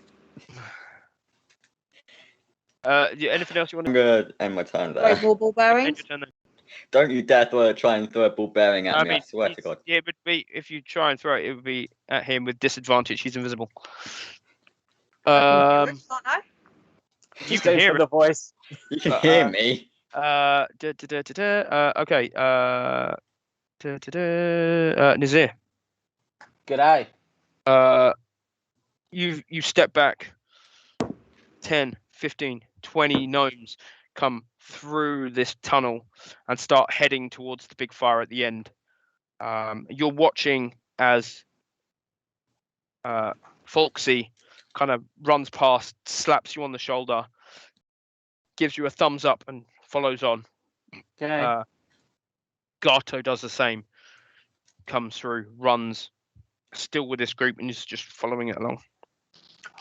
Speaker 2: Anything else you want
Speaker 3: I'm
Speaker 2: to?
Speaker 3: gonna end my turn
Speaker 5: Like
Speaker 3: there.
Speaker 5: ball bearings.
Speaker 3: Don't you dare try and throw a ball bearing at me, I swear to God.
Speaker 2: Yeah, but if you try and throw it, it would be at him with disadvantage. He's invisible.
Speaker 5: I can hear it, can't I?
Speaker 2: You can hear
Speaker 4: the voice.
Speaker 3: You can hear me.
Speaker 2: Okay. Nazir.
Speaker 4: G'day.
Speaker 2: You step back. 10, 15, 20 gnomes come through this tunnel and start heading towards the big fire at the end. You're watching as Folksy kind of runs past, slaps you on the shoulder, gives you a thumbs up and follows on.
Speaker 4: Okay.
Speaker 2: Gato does the same, comes through, runs, still with this group, and is just following it along.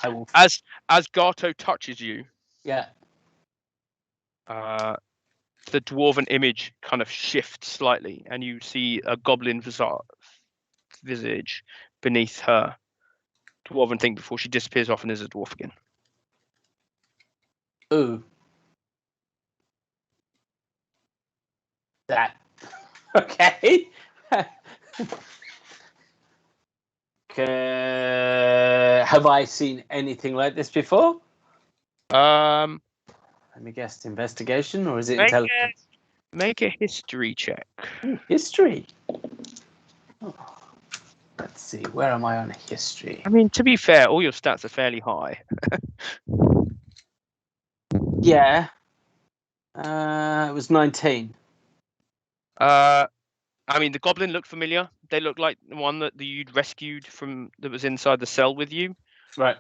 Speaker 4: I will.
Speaker 2: As Gato touches you,
Speaker 4: Yeah.
Speaker 2: the dwarven image kind of shifts slightly, and you see a goblin visage beneath her dwarven thing before she disappears off and is a dwarf again.
Speaker 4: Ooh. That. Okay. Have I seen anything like this before? Let me guess. Investigation, or is it intelligence?
Speaker 2: Make a history check.
Speaker 4: Ooh, history. Oh. Let's see. Where am I on history?
Speaker 2: I mean, to be fair, all your stats are fairly high.
Speaker 4: Yeah. It was 19.
Speaker 2: I mean, the goblin looked familiar. They look like the one that you'd rescued from that was inside the cell with you.
Speaker 4: Right.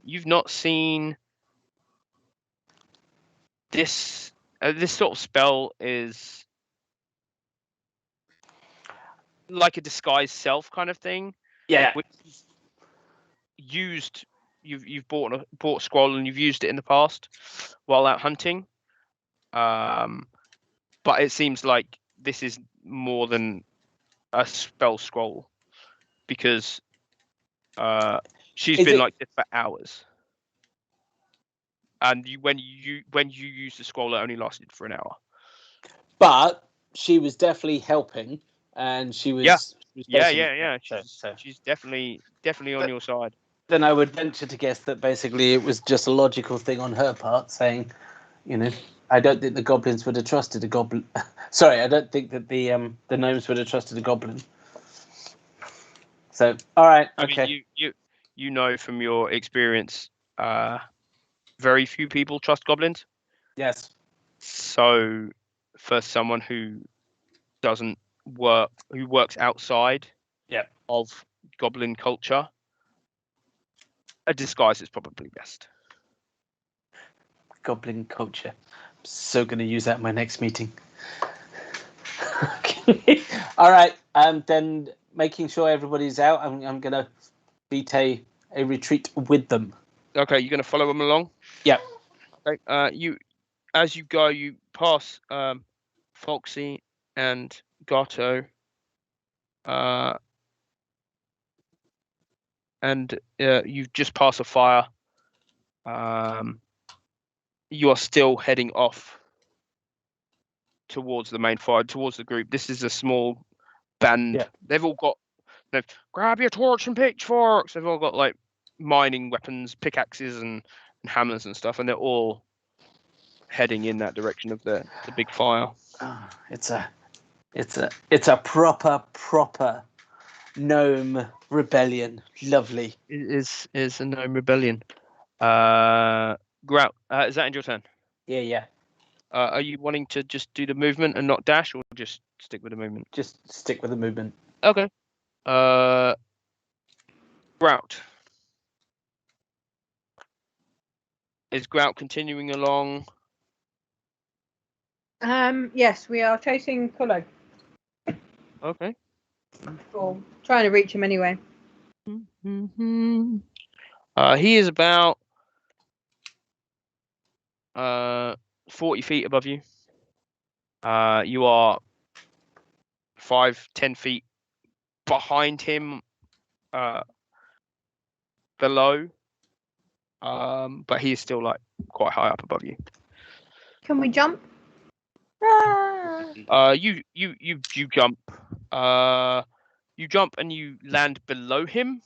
Speaker 2: You've not seen this. This sort of spell is like a disguised self kind of thing.
Speaker 4: Yeah.
Speaker 2: Which used you've bought a scroll and you've used it in the past while out hunting. But it seems like this is more than a spell scroll because she's been like this for hours. And when you used the scroll, it only lasted for an hour.
Speaker 4: But she was definitely helping, and she was.
Speaker 2: Yeah.
Speaker 4: She was
Speaker 2: Yeah.
Speaker 4: So.
Speaker 2: She's definitely on your side.
Speaker 4: Then I would venture to guess that basically it was just a logical thing on her part, saying, I don't think the goblins would have trusted a goblin. Sorry, I don't think that the gnomes would have trusted a goblin. So, all right, okay.
Speaker 2: I mean, you know from your experience, very few people trust goblins.
Speaker 4: Yes.
Speaker 2: So, for someone who works outside of goblin culture, a disguise is probably best.
Speaker 4: Goblin culture. I'm so going to use that in my next meeting. Okay. All right. Then making sure everybody's out, I'm going to beat a retreat with them.
Speaker 2: Okay, you're going to follow them along?
Speaker 4: Yeah.
Speaker 2: Okay. As you go, you pass Foxy and Gato. And you've just passed a fire. You are still heading off towards the main fire, towards the group. This is a small band.
Speaker 4: Yeah.
Speaker 2: They've all got, grab your torch and pitchforks. They've all got like mining weapons, pickaxes and hammers and stuff, and they're all heading in that direction of the big fire.
Speaker 4: Oh, it's a proper gnome rebellion. Lovely.
Speaker 2: It is a gnome rebellion. Grout, is that in your turn?
Speaker 4: Yeah.
Speaker 2: Are you wanting to just do the movement and not dash, or just stick with the movement?
Speaker 4: Just stick with the movement.
Speaker 2: Okay. Grout. Is Grout continuing along?
Speaker 5: Yes, we are chasing Kullo.
Speaker 2: Okay.
Speaker 5: Or trying to reach him anyway.
Speaker 2: Mm-hmm. He is about 40 feet above you. You are 5-10 feet behind him, below. But he is still like quite high up above you.
Speaker 5: Can we jump?
Speaker 2: You jump. You jump and you land below him,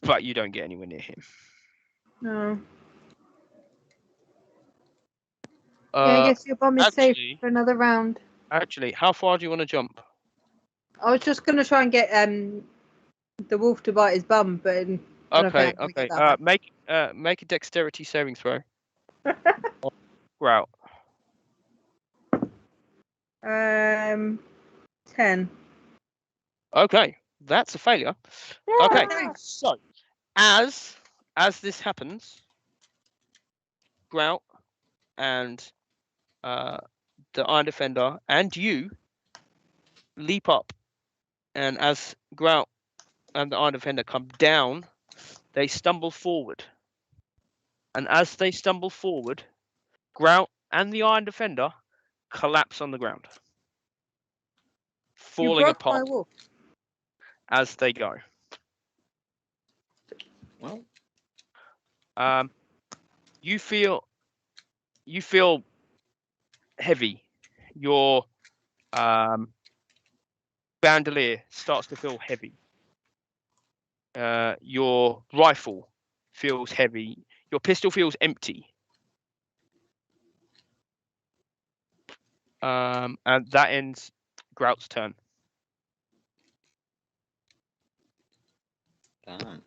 Speaker 2: but you don't get anywhere near him.
Speaker 5: No. I guess your bomb is safe for another round.
Speaker 2: Actually, how far do you want to jump?
Speaker 5: I was just going to try and get the wolf to bite his bum, but I don't know if
Speaker 2: Okay,
Speaker 5: I'm gonna
Speaker 2: okay.
Speaker 5: get that
Speaker 2: Make a dexterity saving throw. Grout.
Speaker 5: back. 10.
Speaker 2: Okay, that's a failure. Okay,
Speaker 5: Yeah.
Speaker 2: so as this happens, Grout and the Iron Defender and you leap up, and as Grout and the Iron Defender come down, they stumble forward. And as they stumble forward, Grout and the Iron Defender collapse on the ground,
Speaker 5: You
Speaker 2: falling
Speaker 5: broke my
Speaker 2: apart
Speaker 5: wolf.
Speaker 2: as they go.
Speaker 3: Well,
Speaker 2: You feel heavy. Your bandolier starts to feel heavy. Your rifle feels heavy. Your pistol feels empty. And that ends Grout's turn.
Speaker 3: damn.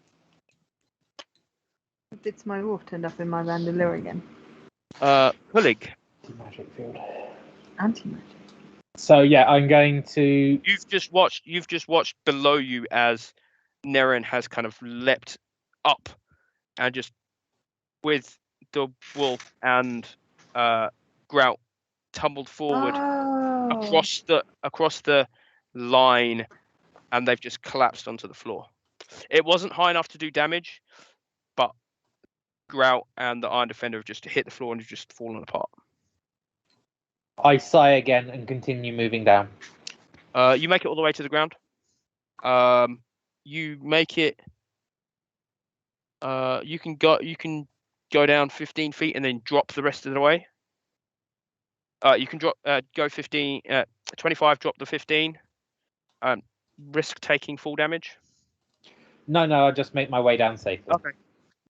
Speaker 5: It's my wolf turned up in my bandolier again.
Speaker 2: Kullig,
Speaker 6: Magic field.
Speaker 5: Anti-magic.
Speaker 6: So yeah, I'm going to.
Speaker 2: you've just watched below you as Neren has kind of leapt up and just with the wolf and Grout tumbled forward
Speaker 5: Oh.
Speaker 2: across the line, and they've just collapsed onto the floor. It wasn't high enough to do damage, but Grout and the Iron Defender have just hit the floor and have just fallen apart.
Speaker 6: I sigh again and continue moving down.
Speaker 2: You make it all the way to the ground. You make it. You can go down 15 feet and then drop the rest of the way. You can go 15, 25, drop the 15. Risk taking full damage.
Speaker 6: No, I just make my way down safely.
Speaker 2: Okay.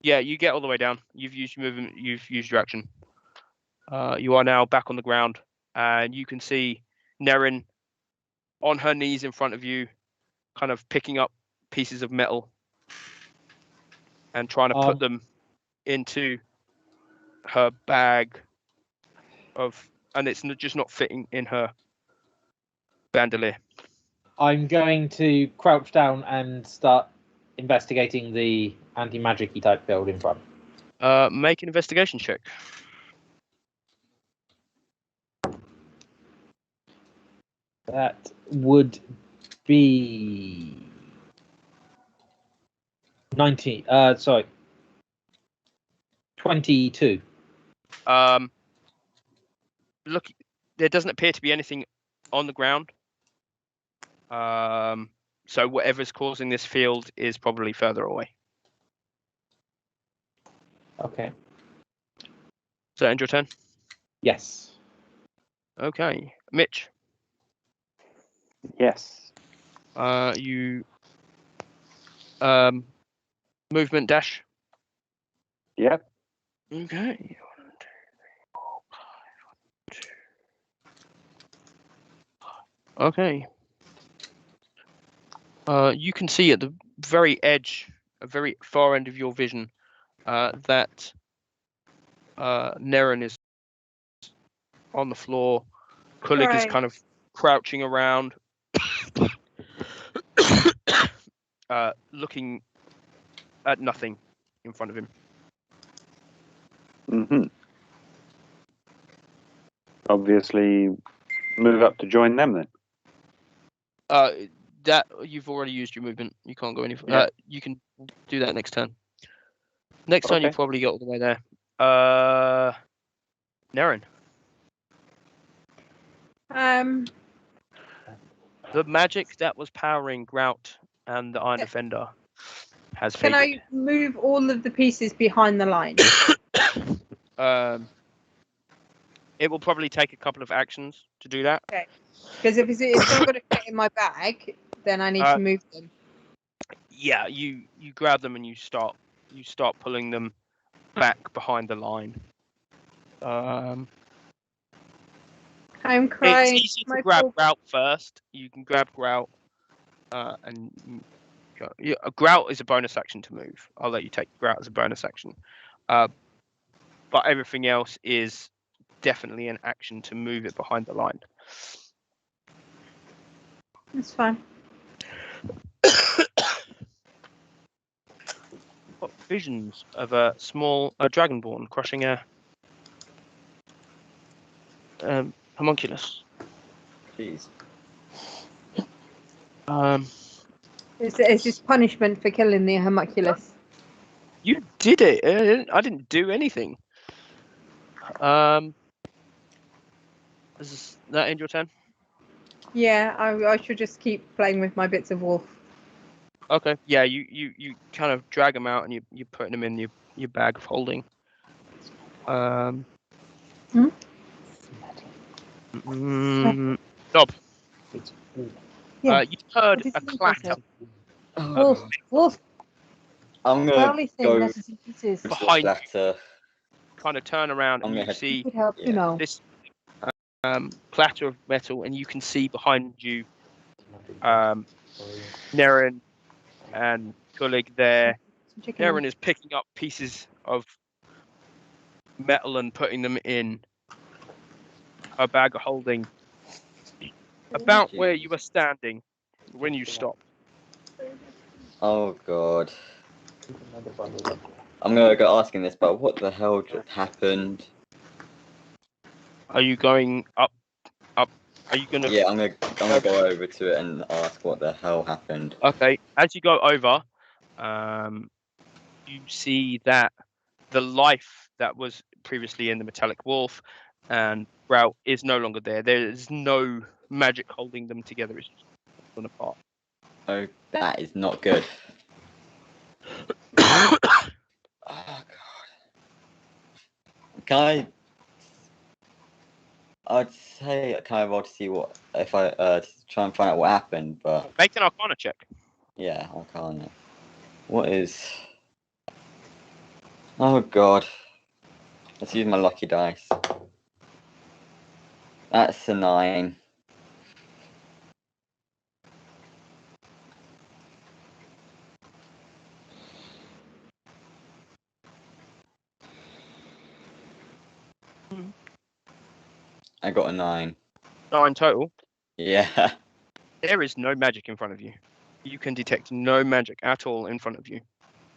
Speaker 2: Yeah, you get all the way down. You've used your movement. You've used your action. You are now back on the ground, and you can see Neren on her knees in front of you, kind of picking up pieces of metal and trying to put them into her bag and it's just not fitting in her bandolier.
Speaker 6: I'm going to crouch down and start investigating the anti-magic-y type build in front.
Speaker 2: Make an investigation check.
Speaker 6: That would be 19. 22.
Speaker 2: Look, there doesn't appear to be anything on the ground. So whatever's causing this field is probably further away.
Speaker 6: Okay.
Speaker 2: So end your turn.
Speaker 6: Yes.
Speaker 2: Okay, Mitch.
Speaker 7: Yes.
Speaker 2: You movement dash.
Speaker 7: Yep.
Speaker 2: Okay. 1, 2, 3, 4, 5, 1, 2. Okay. You can see at the very edge, a very far end of your vision, that Neren is on the floor. Kullig is kind of crouching around, looking at nothing in front of him.
Speaker 7: Mm-hmm. Obviously, move up to join them then.
Speaker 2: That you've already used your movement. You can't go any.
Speaker 7: Yeah.
Speaker 2: You can do that next turn. Next turn, you
Speaker 7: Okay.
Speaker 2: probably get all the way there. Neren. The magic that was powering Grout and the Iron Defender has
Speaker 5: Can
Speaker 2: faded.
Speaker 5: I move all of the pieces behind the line?
Speaker 2: It will probably take a couple of actions to do that.
Speaker 5: Okay. Because if it's not going to fit in my bag, then I need to move them.
Speaker 2: Yeah, you grab them and you start pulling them back behind the line.
Speaker 5: I'm crying.
Speaker 2: It's easy to grab Grout first. You can grab Grout and A grout is a bonus action to move. I'll let you take grout as a bonus action. But everything else is definitely an action to move it behind the line.
Speaker 5: It's fine.
Speaker 2: Got visions of a small dragonborn crushing a homunculus.
Speaker 3: Jeez.
Speaker 5: Is this punishment for killing the homunculus?
Speaker 2: You did it. I didn't do anything. Is that end your turn?
Speaker 5: Yeah, I should just keep playing with my bits of wolf.
Speaker 2: Okay. Yeah, you kind of drag them out and you're putting them in your bag of holding. Dob.
Speaker 5: Yeah.
Speaker 2: You heard
Speaker 5: What did
Speaker 2: a
Speaker 5: you
Speaker 2: clatter
Speaker 5: Wolf.
Speaker 3: I'm gonna
Speaker 5: Crowley thing,
Speaker 3: go
Speaker 5: letters and pieces.
Speaker 2: behind you.
Speaker 3: clatter.
Speaker 2: Kind of turn around and
Speaker 3: I'm
Speaker 2: you
Speaker 3: gonna
Speaker 2: see
Speaker 5: Could help,
Speaker 3: Yeah.
Speaker 5: you know.
Speaker 2: this clatter of metal, and you can see behind you Naren and Kulig there.
Speaker 5: Some chicken.
Speaker 2: Naren is picking up pieces of metal and putting them in a bag of holding about where you were standing when you stopped.
Speaker 3: Oh god. I'm gonna go asking this, but what the hell just happened?
Speaker 2: Are you going up? Are you gonna?
Speaker 3: Yeah, I'm gonna go over to it and ask what the hell happened.
Speaker 2: Okay. As you go over, you see that the life that was previously in the metallic wolf and grout is no longer there. There is no magic holding them together. It's just fallen apart.
Speaker 3: Oh, that is not good. Oh god. I'd say I kind of want to see what if I try and find out what happened, but
Speaker 2: Make an Arcana check.
Speaker 3: yeah, I can't. What is? Oh god. Let's use my lucky dice. That's a 9. I got a 9.
Speaker 2: 9 total.
Speaker 3: Yeah.
Speaker 2: There is no magic in front of you. You can detect no magic at all in front of you.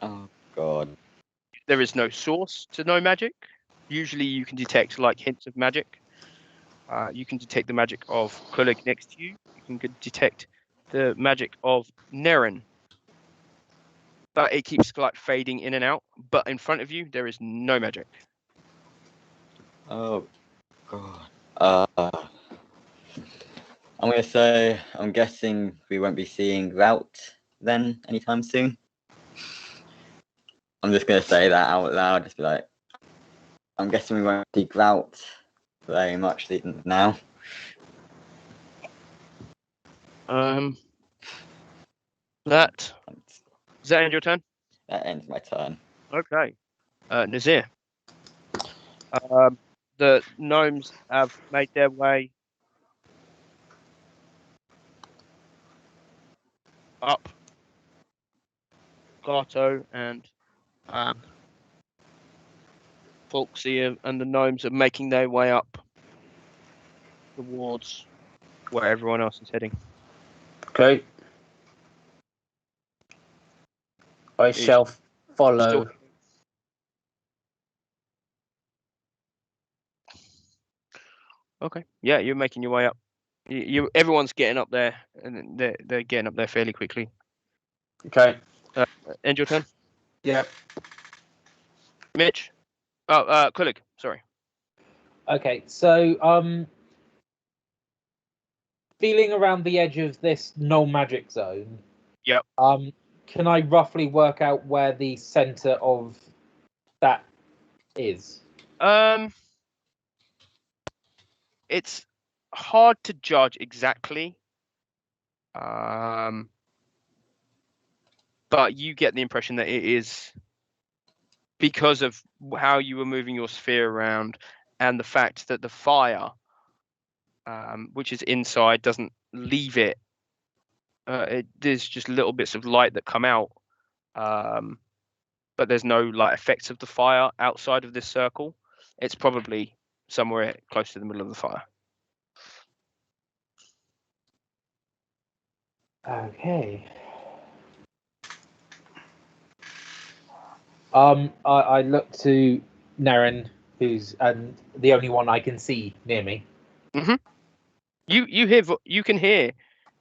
Speaker 3: Oh god.
Speaker 2: There is no source to no magic. Usually you can detect like hints of magic. You can detect the magic of Kulig next to you. You can detect the magic of Naren. But it keeps like fading in and out. But in front of you, there is no magic.
Speaker 3: Oh god. I'm gonna say I'm guessing we won't be seeing Rout then anytime soon. I'm just gonna say that out loud. Just be like, I'm guessing we won't see Grout very much now.
Speaker 2: That does that end your turn?
Speaker 3: That ends my turn.
Speaker 2: Okay. Nazir. The gnomes have made their way up Gato and Foxy and the gnomes are making their way up towards where everyone else is heading.
Speaker 4: Okay. I shall follow.
Speaker 2: Still- Okay. Yeah, you're making your way up. Everyone's getting up there, and they're getting up there fairly quickly.
Speaker 4: Okay.
Speaker 2: End your turn,
Speaker 4: Yeah.
Speaker 2: Mitch. Oh, Kulig. Sorry.
Speaker 6: Okay, so feeling around the edge of this null magic zone.
Speaker 2: Yep.
Speaker 6: Can I roughly work out where the center of that is?
Speaker 2: It's hard to judge exactly. But you get the impression that it is because of how you were moving your sphere around and the fact that the fire, which is inside, doesn't leave it there's just little bits of light that come out, but there's no like effects of the fire outside of this circle. It's probably somewhere close to the middle of the fire.
Speaker 6: Okay. I look to Naren, who's the only one I can see near me.
Speaker 2: You can hear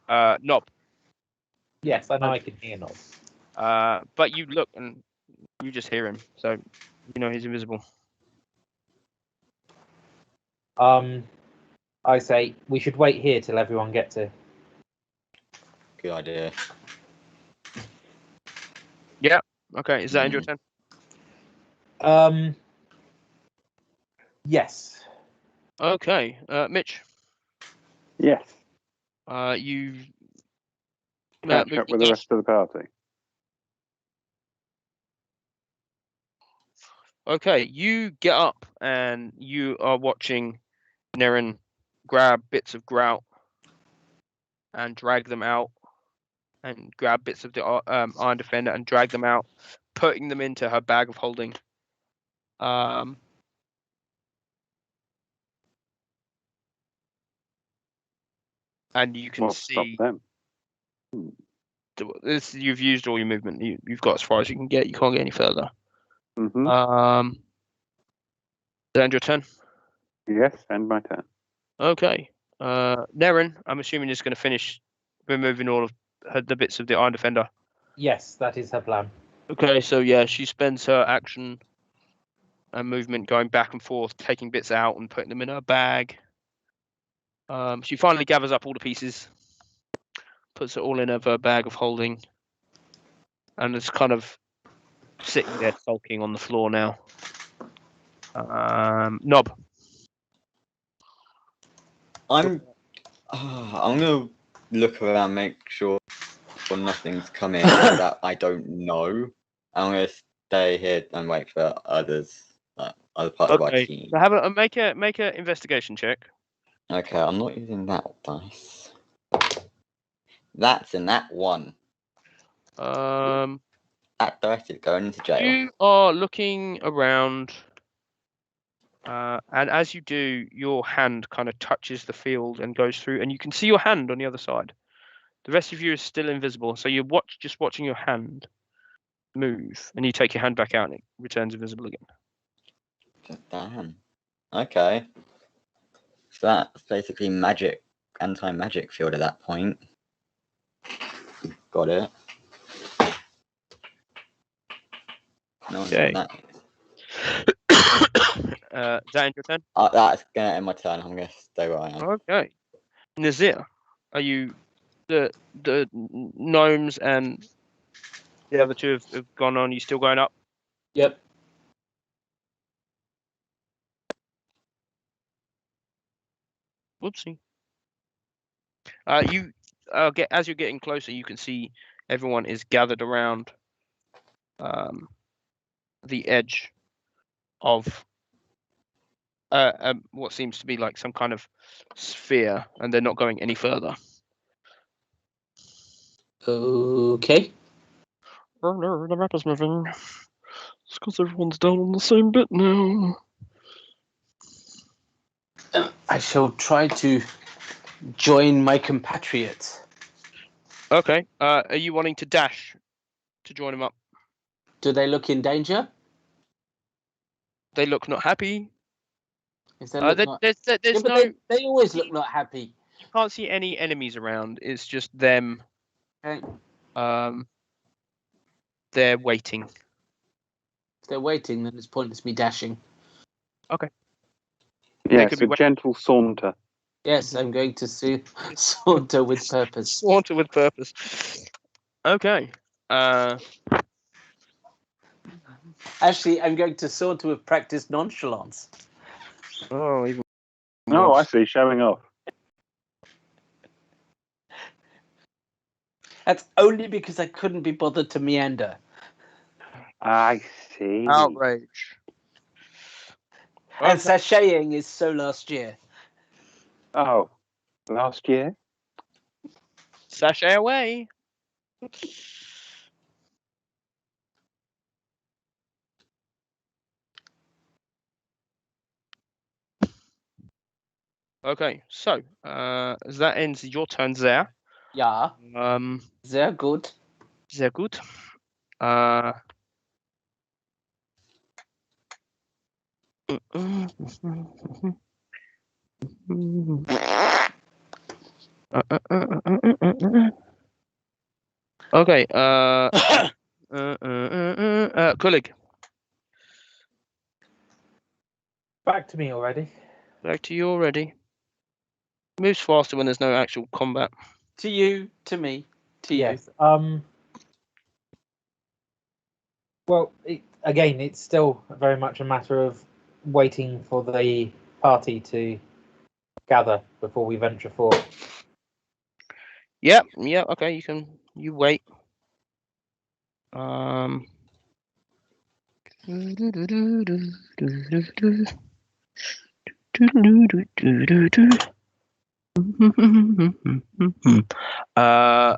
Speaker 2: Nob.
Speaker 6: Yes, I know I can hear Nob.
Speaker 2: But you look and you just hear him, so you know he's invisible.
Speaker 6: I say we should wait here till everyone gets here.
Speaker 3: Good idea.
Speaker 2: Yeah. Okay. Is that end your turn?
Speaker 6: Yes.
Speaker 2: Okay. Mitch.
Speaker 7: Yes.
Speaker 2: You
Speaker 7: Catch up with the rest of the party.
Speaker 2: Okay, you get up and you are watching Naren grab bits of grout and drag them out, and grab bits of the Iron Defender and drag them out, putting them into her bag of holding. And you can see.
Speaker 7: Stop them.
Speaker 2: You've used all your movement. You've got as far as you can get. You can't get any further.
Speaker 7: Mm-hmm.
Speaker 2: Is that end your turn?
Speaker 7: Yes, and my turn.
Speaker 2: Okay. Naren, I'm assuming is going to finish removing all of the bits of the Iron Defender.
Speaker 6: Yes, that is her plan.
Speaker 2: Okay, so yeah, she spends her action and movement going back and forth, taking bits out and putting them in her bag. She finally gathers up all the pieces, puts it all in her bag of holding, and is kind of sitting there sulking on the floor now. Nob.
Speaker 3: I'm gonna look around, make sure nothing's coming that I don't know. I'm gonna stay here and wait for others, other parts of our team.
Speaker 2: So have a make a investigation check.
Speaker 3: Okay, I'm not using that dice. That's in that one. That dice is going into jail.
Speaker 2: You are looking around, and as you do, your hand kind of touches the field and goes through, and you can see your hand on the other side. The rest of you is still invisible, so you're just watching your hand move, and you take your hand back out, and it returns invisible again.
Speaker 3: Damn. Okay. So that's basically magic, anti-magic field at that point. Got it. No one's
Speaker 2: Okay.
Speaker 3: done
Speaker 2: Is that end your turn?
Speaker 3: That's gonna end my turn. I'm gonna stay where I am.
Speaker 2: Okay. Nazir, are you the gnomes and the other two have gone on? You still going up?
Speaker 4: Yep.
Speaker 2: Whoopsie. You as you're getting closer, you can see everyone is gathered around the edge of what seems to be like some kind of sphere, and they're not going any further.
Speaker 4: Okay.
Speaker 2: Oh no, the map is moving. It's because everyone's down on the same bit now.
Speaker 4: I shall try to join my compatriots.
Speaker 2: Okay. Are you wanting to dash to join them up?
Speaker 4: Do they look in danger?
Speaker 2: They look not happy.
Speaker 4: If they look
Speaker 2: There's
Speaker 4: yeah, but
Speaker 2: no.
Speaker 4: they always look not happy.
Speaker 2: You can't see any enemies around. It's just them.
Speaker 4: Okay.
Speaker 2: They're waiting.
Speaker 4: If they're waiting, then it's pointless me dashing.
Speaker 2: Okay.
Speaker 7: Yes, a gentle saunter.
Speaker 4: Yes, I'm going to saunter with purpose.
Speaker 2: Saunter with purpose. Okay.
Speaker 4: Actually, I'm going to saunter with practiced nonchalance.
Speaker 2: Oh, even.
Speaker 7: No, I see. Showing off.
Speaker 4: That's only because I couldn't be bothered to meander.
Speaker 7: I see.
Speaker 2: Outrage.
Speaker 4: And sashaying is so last year.
Speaker 7: Oh, last year?
Speaker 2: Sashay away. Okay, so that ends your turn there.
Speaker 4: Ja, sehr gut.
Speaker 2: Sehr gut. Okay. Colleague,
Speaker 6: Back to me already.
Speaker 2: back to you already. Moves faster when there's no actual combat.
Speaker 4: To you, to me, to
Speaker 6: Yes. Well, again, it's still very much a matter of waiting for the party to gather before we venture forth.
Speaker 2: Yep. Okay, you wait.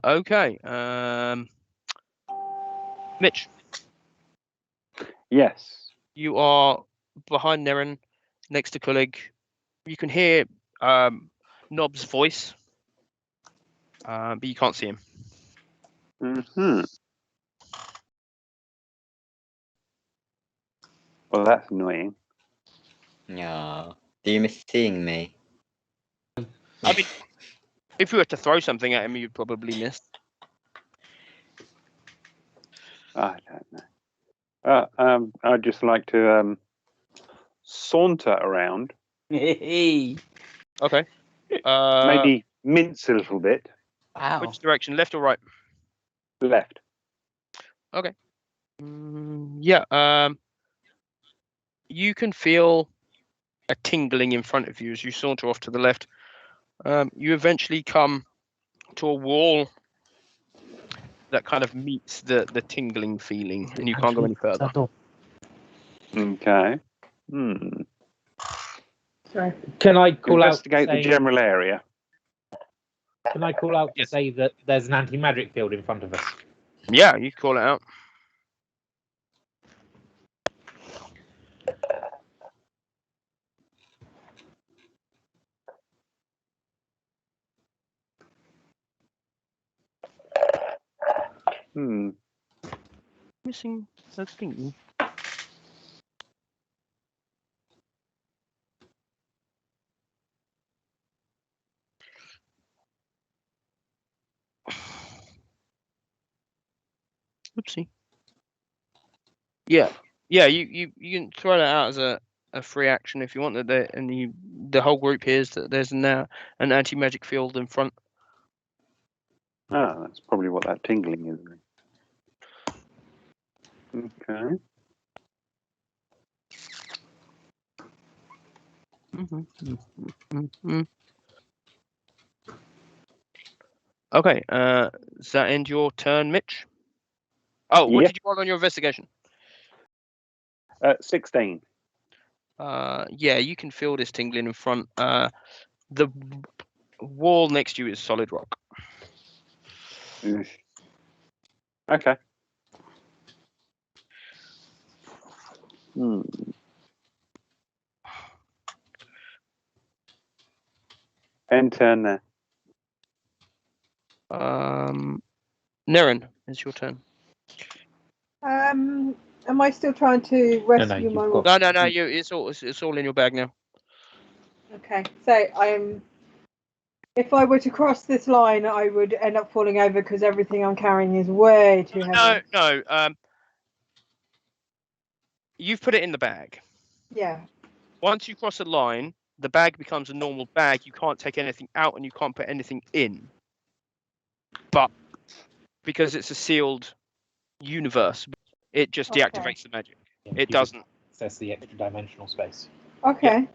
Speaker 2: Okay. Mitch,
Speaker 7: Yes.
Speaker 2: you are behind Neren, next to Kullig. You can hear Nob's voice, but you can't see him.
Speaker 7: Hmm. Well, that's annoying.
Speaker 3: Yeah. Do you miss seeing me?
Speaker 2: I mean, if you were to throw something at him, you'd probably miss.
Speaker 7: I don't know. I'd just like to saunter around,
Speaker 4: you.
Speaker 2: Okay.
Speaker 7: maybe mince a little bit.
Speaker 4: Wow.
Speaker 2: Which direction, left or right?
Speaker 7: Left.
Speaker 2: Yeah. You can feel a tingling in front of you as you saunter off to the left. You eventually come to a wall that kind of meets the tingling feeling, and you can't go any further.
Speaker 7: Okay.
Speaker 5: Sorry.
Speaker 6: Can I call out?
Speaker 7: Investigate the general area.
Speaker 6: Can I call out
Speaker 2: Yes.
Speaker 6: to say that there's an anti-magic field in front of us?
Speaker 2: Yeah, you can call it out. Missing a thing. Oopsie. Yeah. You can throw that out as a free action if you want that. And the whole group hears that there's now an anti-magic field in front.
Speaker 7: Oh, that's probably what that tingling is. Okay.
Speaker 2: Okay. Does that end your turn, Mitch? Oh, what
Speaker 7: Yep.
Speaker 2: did you roll on your investigation?
Speaker 7: 16.
Speaker 2: Yeah, you can feel this tingling in front. The wall next to you is solid rock.
Speaker 7: Okay. End turn there.
Speaker 2: Neren, it's your turn.
Speaker 5: Am I still trying to rescue
Speaker 6: you've
Speaker 5: my
Speaker 6: got-
Speaker 5: wolf?
Speaker 2: No. It's all in your bag now.
Speaker 5: Okay, so if I were to cross this line, I would end up falling over because everything I'm carrying is way too heavy.
Speaker 2: No. You've put it in the bag.
Speaker 5: Yeah.
Speaker 2: Once you cross a line, the bag becomes a normal bag. You can't take anything out and you can't put anything in. But because it's a sealed universe, it just
Speaker 5: Okay.
Speaker 2: deactivates the magic.
Speaker 6: Yeah,
Speaker 2: It
Speaker 6: you
Speaker 2: doesn't.
Speaker 6: access the extra dimensional space.
Speaker 5: Okay.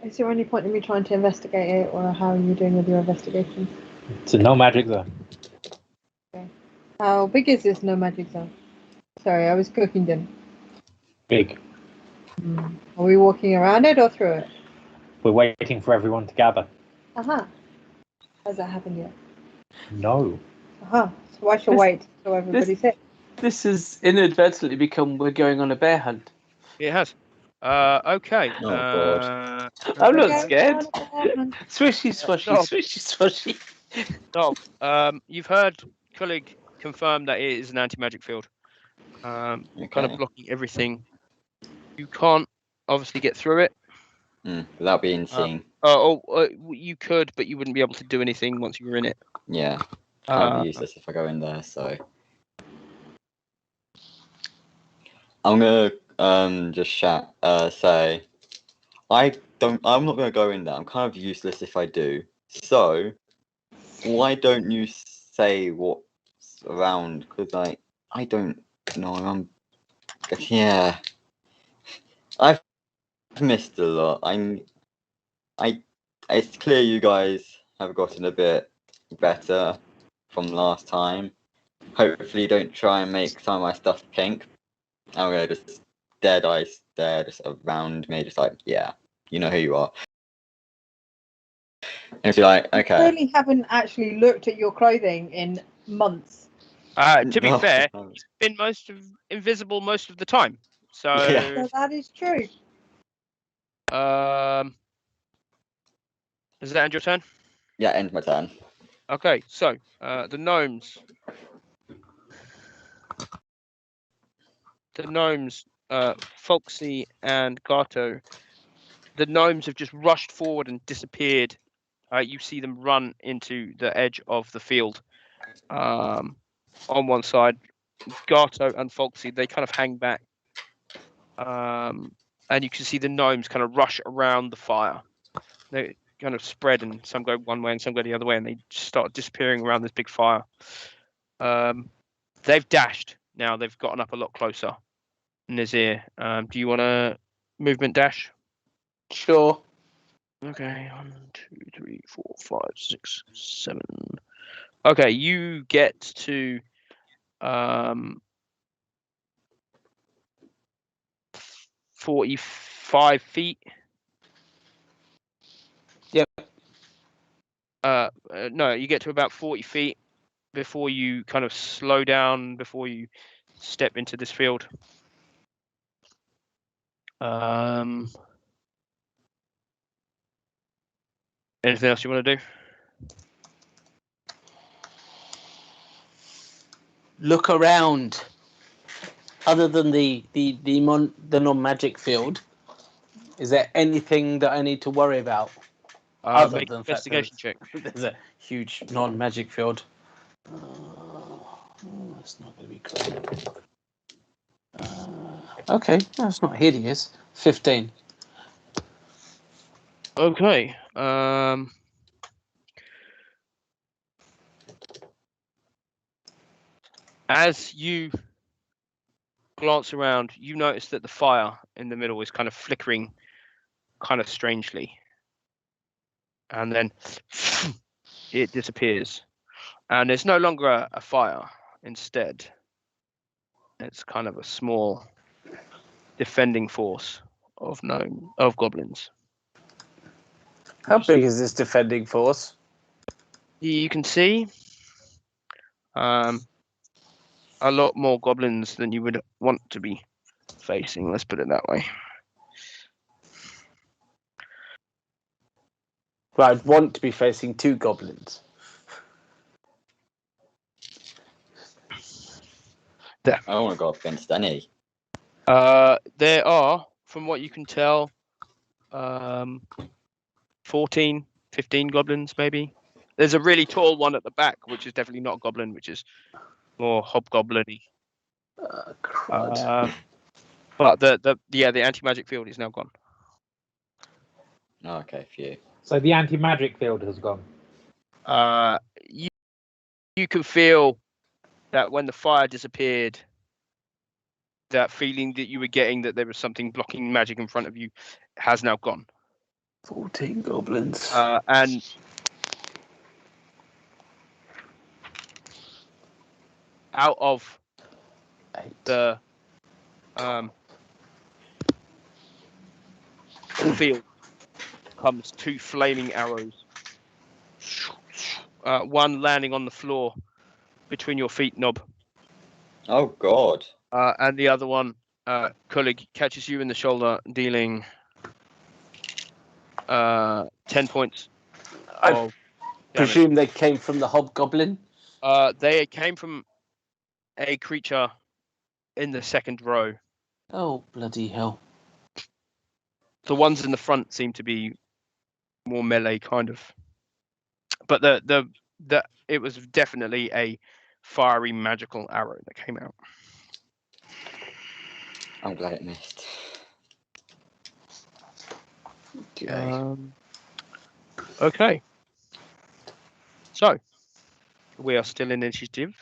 Speaker 5: Is there any point in me trying to investigate it, or how are you doing with your investigations?
Speaker 6: It's a no magic zone.
Speaker 5: How big is this no magic zone? Sorry, I was cooking dinner.
Speaker 6: Big.
Speaker 5: Are we walking around it or through it?
Speaker 6: We're waiting for everyone to gather.
Speaker 5: Has that happened yet?
Speaker 6: No.
Speaker 5: So I shall wait till everybody's here.
Speaker 4: This has inadvertently become we're going on a bear hunt.
Speaker 2: It has. Okay.
Speaker 3: Oh, God.
Speaker 4: I'm
Speaker 5: We're
Speaker 4: not
Speaker 5: going
Speaker 4: scared.
Speaker 5: on a bear hunt.
Speaker 4: Swishy, swashy,
Speaker 2: No.
Speaker 4: swishy, swashy.
Speaker 2: So, you've heard Kullig confirm that it is an anti-magic field. Kind of
Speaker 3: Okay.
Speaker 2: blocking everything. You can't obviously get through it.
Speaker 3: Without being seen.
Speaker 2: You could, but you wouldn't be able to do anything once you were in it.
Speaker 3: Yeah. I'd be useless if I go in there, so. I'm gonna just say I'm not gonna go in there. I'm kind of useless if I do. So why don't you say what's around? Because I don't know. Yeah. I've missed a lot. It's clear you guys have gotten a bit better from last time. Hopefully don't try and make some of my stuff pink. I'm gonna just dead eye stare just around me, just like, yeah, you know who you are. And if you're like, okay.
Speaker 5: You really haven't actually looked at your clothing in months.
Speaker 2: To be
Speaker 3: No.
Speaker 2: fair, it's been invisible most of the time. So,
Speaker 3: Yeah.
Speaker 5: So that is true.
Speaker 2: does that end your turn?
Speaker 3: Yeah, end my turn.
Speaker 2: Okay, so the gnomes. Foxy and Gato. The gnomes have just rushed forward and disappeared. You see them run into the edge of the field. On one side, Gato and Foxy, they kind of hang back. And you can see the gnomes kind of rush around the fire. They kind of spread, and some go one way and some go the other way, and they start disappearing around this big fire. They've dashed now. They've gotten up a lot closer. Nazir, do you want a movement dash?
Speaker 4: Sure.
Speaker 2: Okay, 1, 2, 3, 4, 5, 6, 7. Okay, you get to 45 feet.
Speaker 4: Yep.
Speaker 2: No, you get to about 40 feet before you kind of slow down before you step into this field. Anything else you want to do?
Speaker 4: Look around. Other than the non-magic field, is there anything that I need to worry about? Other
Speaker 2: Make
Speaker 4: than
Speaker 2: an
Speaker 4: the fact
Speaker 2: investigation check.
Speaker 4: there's a huge non-magic field. That's not going to be great. Okay, that's not hideous. 15.
Speaker 2: Okay. As you glance around, you notice that the fire in the middle is kind of flickering kind of strangely. And then it disappears. And it's no longer a fire. Instead, it's kind of a small defending force of goblins.
Speaker 4: How big is this defending force?
Speaker 2: You can see a lot more goblins than you would want to be facing. Let's put it that way.
Speaker 4: Well, I'd want to be facing 2 goblins.
Speaker 3: I don't want to go up against any.
Speaker 2: There are, from what you can tell, 14, 15 goblins maybe. There's a really tall one at the back, which is definitely not a goblin, which is more hobgoblin-y.
Speaker 4: Crud.
Speaker 2: But the anti-magic field is now gone.
Speaker 3: Oh, okay, phew.
Speaker 6: So the anti-magic field has gone.
Speaker 2: You can feel that when the fire disappeared, that feeling that you were getting that there was something blocking magic in front of you has now gone.
Speaker 4: 14 goblins.
Speaker 2: And out of
Speaker 4: Right.
Speaker 2: the field comes 2 flaming arrows. One landing on the floor between your feet, Knob,
Speaker 3: Oh God.
Speaker 2: and the other one, Kullig, catches you in the shoulder, dealing 10 points
Speaker 4: I
Speaker 2: of damage.
Speaker 4: presume they came from the hobgoblin.
Speaker 2: They came from a creature in the second row.
Speaker 4: Oh bloody hell!
Speaker 2: The ones in the front seem to be more melee kind of, but the it was definitely a fiery magical arrow that came out.
Speaker 3: I'm glad it missed.
Speaker 4: Okay.
Speaker 2: Okay. So we are still in initiative.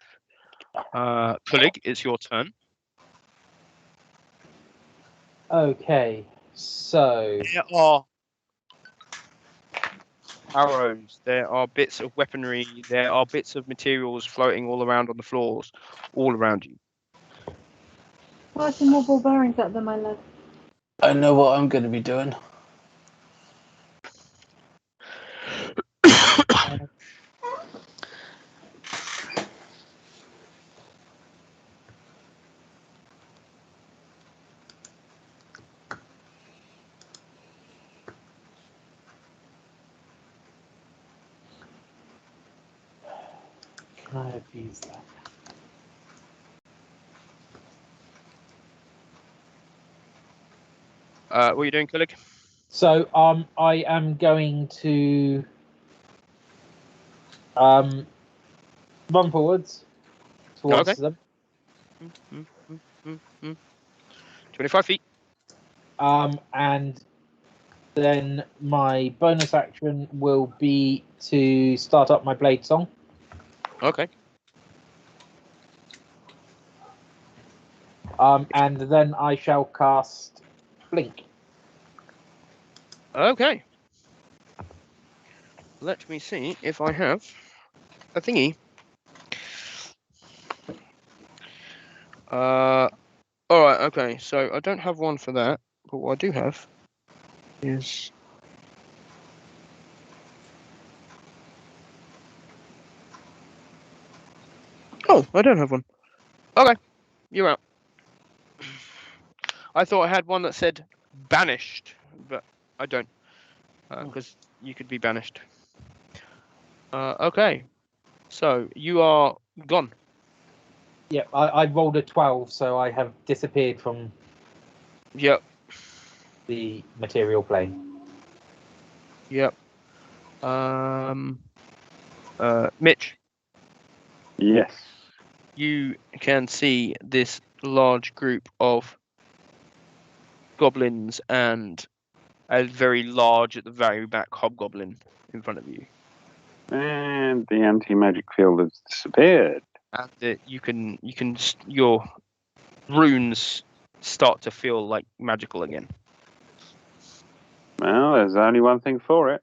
Speaker 2: Kullig, it's your turn.
Speaker 6: Okay, so
Speaker 2: There are arrows, there are bits of weaponry, there are bits of materials floating all around on the floors, all around you.
Speaker 5: Why some more ball bearings at them, my love?
Speaker 4: I know what I'm going to be doing.
Speaker 6: can I abuse that?
Speaker 2: What are you doing, Kullig?
Speaker 6: So I am going to run forwards towards
Speaker 2: Okay.
Speaker 6: them.
Speaker 2: 25 feet.
Speaker 6: And then my bonus action will be to start up my blade song.
Speaker 2: Okay.
Speaker 6: And then I shall cast Blink.
Speaker 2: Okay. Let me see if I have a thingy. All right. Okay. So I don't have one for that, but what I do have is. Oh, I don't have one. Okay, you're out. I thought I had one that said banished, but I don't, because you could be banished. Okay, so you are gone.
Speaker 6: Yeah, I rolled a 12, so I have disappeared from
Speaker 2: Yep.
Speaker 6: the material plane.
Speaker 2: Yep. Mitch,
Speaker 7: Yes.
Speaker 2: you can see this large group of goblins and a very large at the very back hobgoblin in front of you.
Speaker 7: And the anti-magic field has disappeared.
Speaker 2: And your runes start to feel like magical again.
Speaker 7: Well, there's only one thing for it.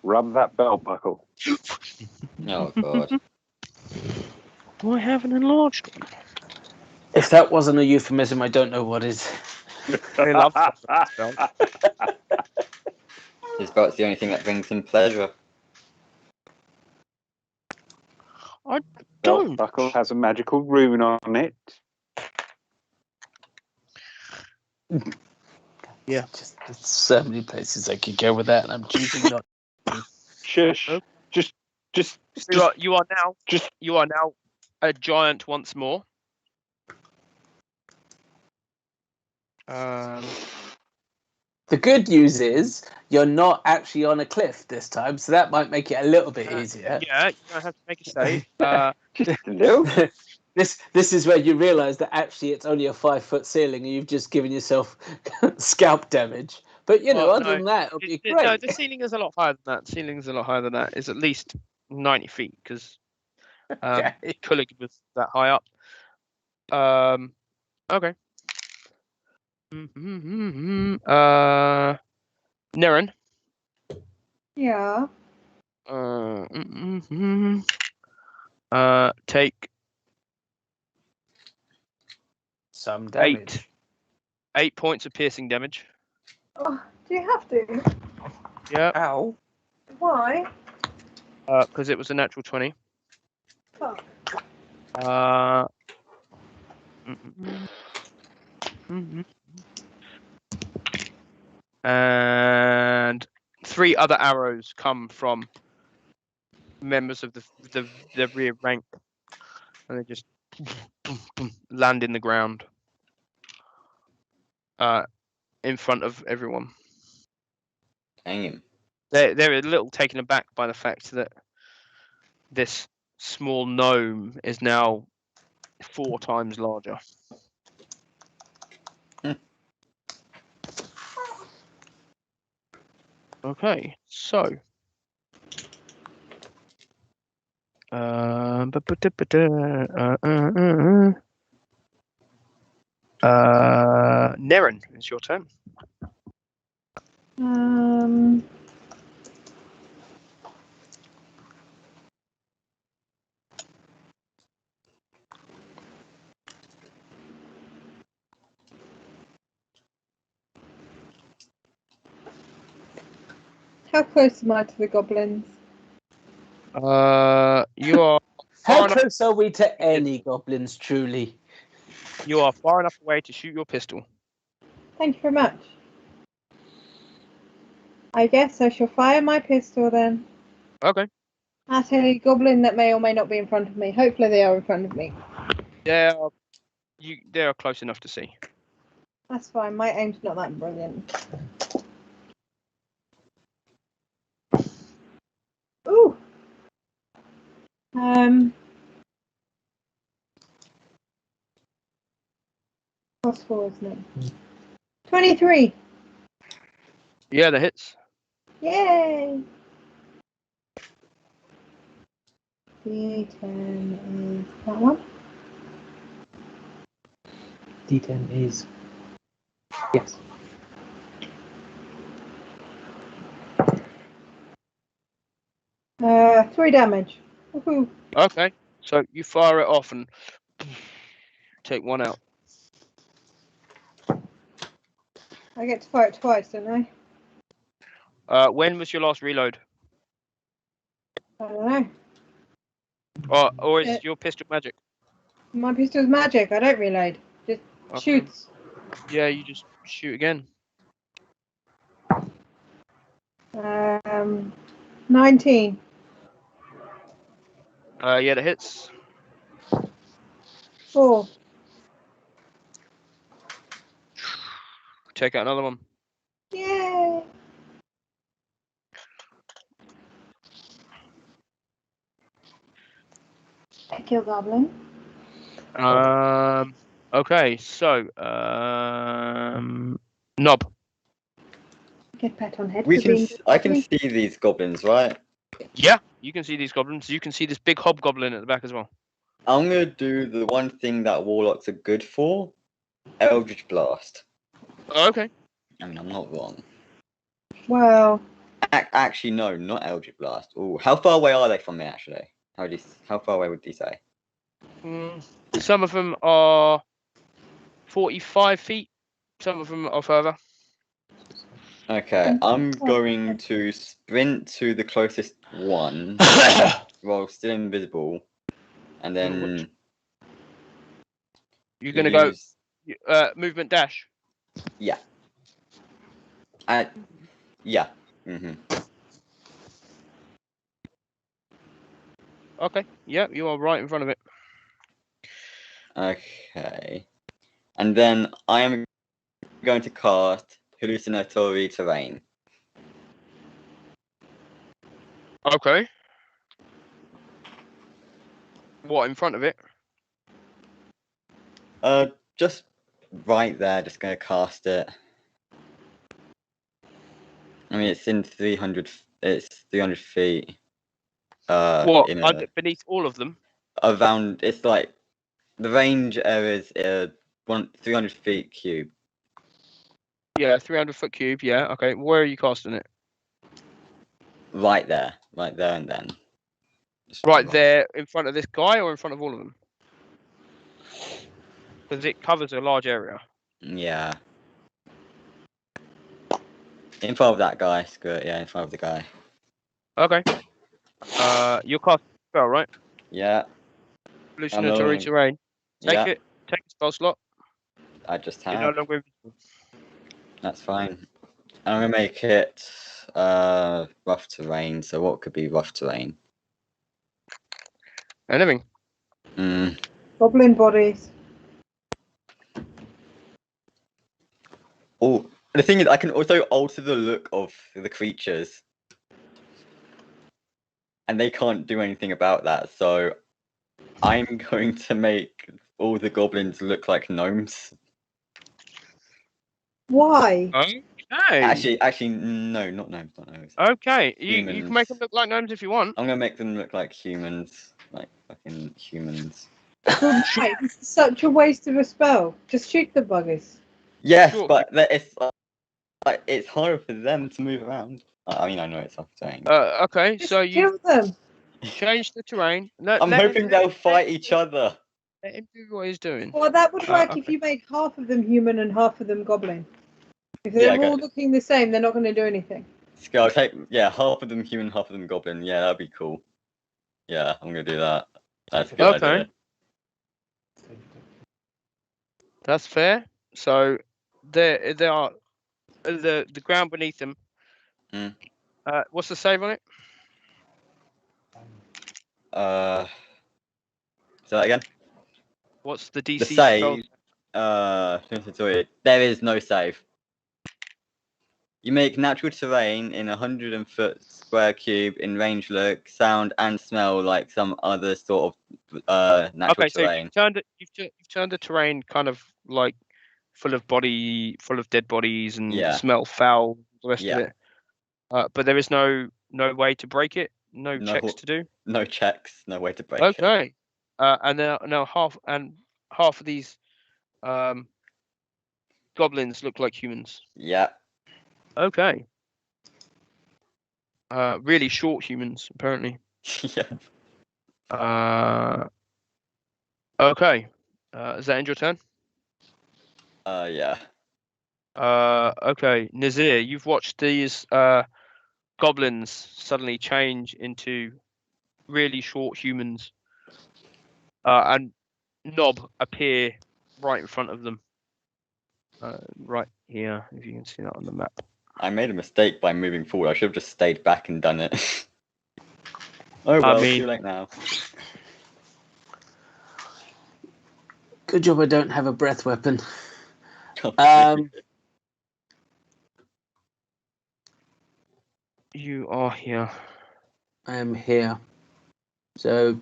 Speaker 7: Rub that belt buckle.
Speaker 3: Oh God.
Speaker 2: Do I have an enlarged one?
Speaker 4: If that wasn't a euphemism, I don't know what is.
Speaker 2: I love that belt.
Speaker 3: His belt's the only thing that brings him pleasure.
Speaker 2: I
Speaker 7: Belt
Speaker 2: don't.
Speaker 7: buckle has a magical rune on it.
Speaker 2: Yeah.
Speaker 4: Just there's so many places I could go with that, and I'm choosing not.
Speaker 7: Shush.
Speaker 2: Oh.
Speaker 7: Just
Speaker 2: You are now a giant once more.
Speaker 4: The good news is you're not actually on a cliff this time, so that might make it a little bit easier.
Speaker 2: Yeah, you don't have to make a save.
Speaker 7: just a little.
Speaker 4: This is where you realise that actually it's only a 5-foot ceiling, and you've just given yourself scalp damage. But you know,
Speaker 2: Well,
Speaker 4: other
Speaker 2: no,
Speaker 4: than that, it'll be great.
Speaker 2: No, the ceiling is a lot higher than that. Ceiling is a lot higher than that. It's at least 90 feet because
Speaker 4: Okay.
Speaker 2: Kullig was that high up. Okay. Neren.
Speaker 5: Yeah.
Speaker 2: Take
Speaker 4: some damage.
Speaker 2: 8 points of piercing damage.
Speaker 5: Oh, do you have to?
Speaker 2: Yeah,
Speaker 4: Ow.
Speaker 5: Why?
Speaker 2: because it was a natural 20.
Speaker 5: Fuck.
Speaker 2: And 3 other arrows come from members of the rear rank, and they just land in the ground in front of everyone.
Speaker 3: Damn.
Speaker 2: They're a little taken aback by the fact that this small gnome is now 4 times larger. Okay, so Neren, it's your turn.
Speaker 5: How close am I to the goblins?
Speaker 2: You are
Speaker 4: How
Speaker 2: far enough.
Speaker 4: close are we to any goblins, truly?
Speaker 2: You are far enough away to shoot your pistol.
Speaker 5: Thank you very much. I guess I shall fire my pistol then.
Speaker 2: Okay.
Speaker 5: At any goblin that may or may not be in front of me. Hopefully they are in front of me.
Speaker 2: They are close enough to see.
Speaker 5: That's fine. My aim's not that brilliant. Ooh. +4, isn't it? 23.
Speaker 2: Yeah, that hits.
Speaker 5: Yay! D10 is that one.
Speaker 6: D10 is yes.
Speaker 5: Uh, 3 damage. Woohoo!
Speaker 2: Okay. So you fire it off and take 1 out.
Speaker 5: I get to fire it twice, don't I?
Speaker 2: When was your last reload?
Speaker 5: I don't know.
Speaker 2: Or is your pistol magic?
Speaker 5: My pistol's magic. I don't reload. Just
Speaker 2: Okay.
Speaker 5: shoots.
Speaker 2: Yeah, you just shoot again.
Speaker 5: 19.
Speaker 2: Yeah, that hits.
Speaker 5: 4.
Speaker 2: Take out another one.
Speaker 5: Yay! I kill goblin.
Speaker 2: Okay, so Knob.
Speaker 5: Get pat on head.
Speaker 3: We
Speaker 5: for
Speaker 3: can.
Speaker 5: being
Speaker 3: I can
Speaker 5: goblin.
Speaker 3: see these goblins, right?
Speaker 2: Yeah, you can see these goblins. You can see this big hobgoblin at the back as well.
Speaker 3: I'm gonna do the one thing that warlocks are good for: Eldritch Blast.
Speaker 2: Okay.
Speaker 3: I mean, I'm not wrong.
Speaker 5: Well,
Speaker 3: Actually, no, not Eldritch Blast. Oh, how far away are they from me? Actually, how far away would you say?
Speaker 2: Some of them are 45 feet. Some of them are further.
Speaker 3: Okay, I'm going to sprint to the closest one while still invisible, and then
Speaker 2: You're gonna go
Speaker 3: use-
Speaker 2: movement dash.
Speaker 3: Yeah. Yeah.
Speaker 2: Okay. Yeah, you are right in front of it.
Speaker 3: Okay. And then I am going to cast Hallucinatory Terrain.
Speaker 2: Okay. What, in front of it?
Speaker 3: Just right there. Just gonna cast it. I mean, it's in 300. It's 300 feet.
Speaker 2: What? Beneath all of them?
Speaker 3: Around. It's like the range area is 300 feet cube.
Speaker 2: Yeah, 300-foot cube. Yeah. Okay. Where are you casting it?
Speaker 3: Right there, and then. Just
Speaker 2: Right there, in front of this guy, or in front of all of them? because it covers a large area.
Speaker 3: Yeah. In front of that guy, screw it, yeah, in front of the guy.
Speaker 2: Okay. You're casting a spell, right?
Speaker 3: Yeah,
Speaker 2: Hallucinatory
Speaker 3: I'm
Speaker 2: terrain. Take
Speaker 3: yeah,
Speaker 2: it. Take the spell slot.
Speaker 3: I just
Speaker 2: You're no
Speaker 3: have.
Speaker 2: longer invisible.
Speaker 3: That's fine. I'm gonna make it rough terrain, so what could be rough terrain?
Speaker 2: Anything.
Speaker 5: Goblin bodies.
Speaker 3: Oh, the thing is, I can also alter the look of the creatures. And they can't do anything about that, so I'm going to make all the goblins look like gnomes.
Speaker 5: Why?
Speaker 2: Okay.
Speaker 3: Actually, no, not gnomes, not gnomes.
Speaker 2: Okay. You can
Speaker 3: Humans.
Speaker 2: make them look like gnomes if you want.
Speaker 3: I'm gonna make them look like humans, like fucking humans.
Speaker 5: But why? This is such a waste of a spell. Just shoot the buggers.
Speaker 3: Yes,
Speaker 2: Sure.
Speaker 3: but it's harder for them to move around. I mean, I know it's saying.
Speaker 2: Okay.
Speaker 5: Just
Speaker 2: So you
Speaker 5: kill them.
Speaker 2: change the terrain.
Speaker 3: I'm hoping they'll fight each other.
Speaker 2: Let him do what he's doing.
Speaker 5: Well, that would work
Speaker 2: Okay.
Speaker 5: if you made half of them human and half of them goblin. If
Speaker 3: Yeah,
Speaker 5: they're all looking the same, they're not going to do anything.
Speaker 3: I'll take half of them human, half of them goblin. Yeah, that'd be cool. Yeah, I'm gonna do that. That's a good
Speaker 2: Okay.
Speaker 3: idea.
Speaker 2: That's fair. So there are the ground beneath them.
Speaker 3: Mm.
Speaker 2: What's the save on it?
Speaker 3: Say that again.
Speaker 2: What's the DC?
Speaker 3: The save. There is no save. You make natural terrain in 100-foot square cube in range, look, sound, and smell like some other sort of natural
Speaker 2: Okay, so
Speaker 3: terrain.
Speaker 2: you've turned the terrain kind of like full of dead bodies and
Speaker 3: Yeah.
Speaker 2: smell foul. The rest
Speaker 3: Yeah.
Speaker 2: of it. But there is no way to break it. No checks to do.
Speaker 3: No checks. No way to break it.
Speaker 2: Okay. And now half of these goblins look like humans.
Speaker 3: Yeah.
Speaker 2: Okay. Really short humans, apparently.
Speaker 3: Yeah.
Speaker 2: Okay. Is that end your turn?
Speaker 3: Yeah.
Speaker 2: Okay. Nazir, you've watched these goblins suddenly change into really short humans, and Knob appear right in front of them. Right here, if you can see that on the map.
Speaker 3: I made a mistake by moving forward. I should have just stayed back and done it. Oh well, too late now.
Speaker 4: Good job I don't have a breath weapon.
Speaker 2: You are here.
Speaker 4: I am here. So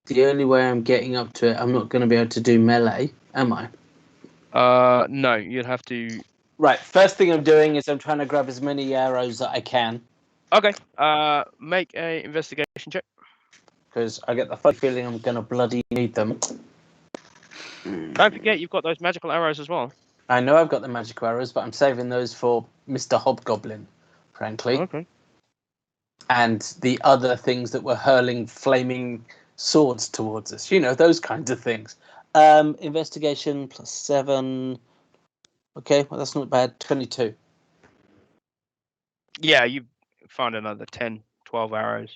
Speaker 4: the only way I'm getting up to it, I'm not going to be able to do melee, am I?
Speaker 2: No, you'd have to.
Speaker 4: Right. First thing I'm doing is I'm trying to grab as many arrows that I can.
Speaker 2: Okay. Make a investigation check.
Speaker 4: Because I get the funny feeling I'm going to bloody need them.
Speaker 2: Don't forget, you've got those magical arrows as well.
Speaker 4: I know I've got the magical arrows, but I'm saving those for Mr. Hobgoblin, frankly.
Speaker 2: Okay.
Speaker 4: And the other things that were hurling flaming swords towards us. You know, those kinds of things. Investigation +7. Okay, well, that's not bad. 22.
Speaker 2: Yeah, you find another 10, 12 arrows.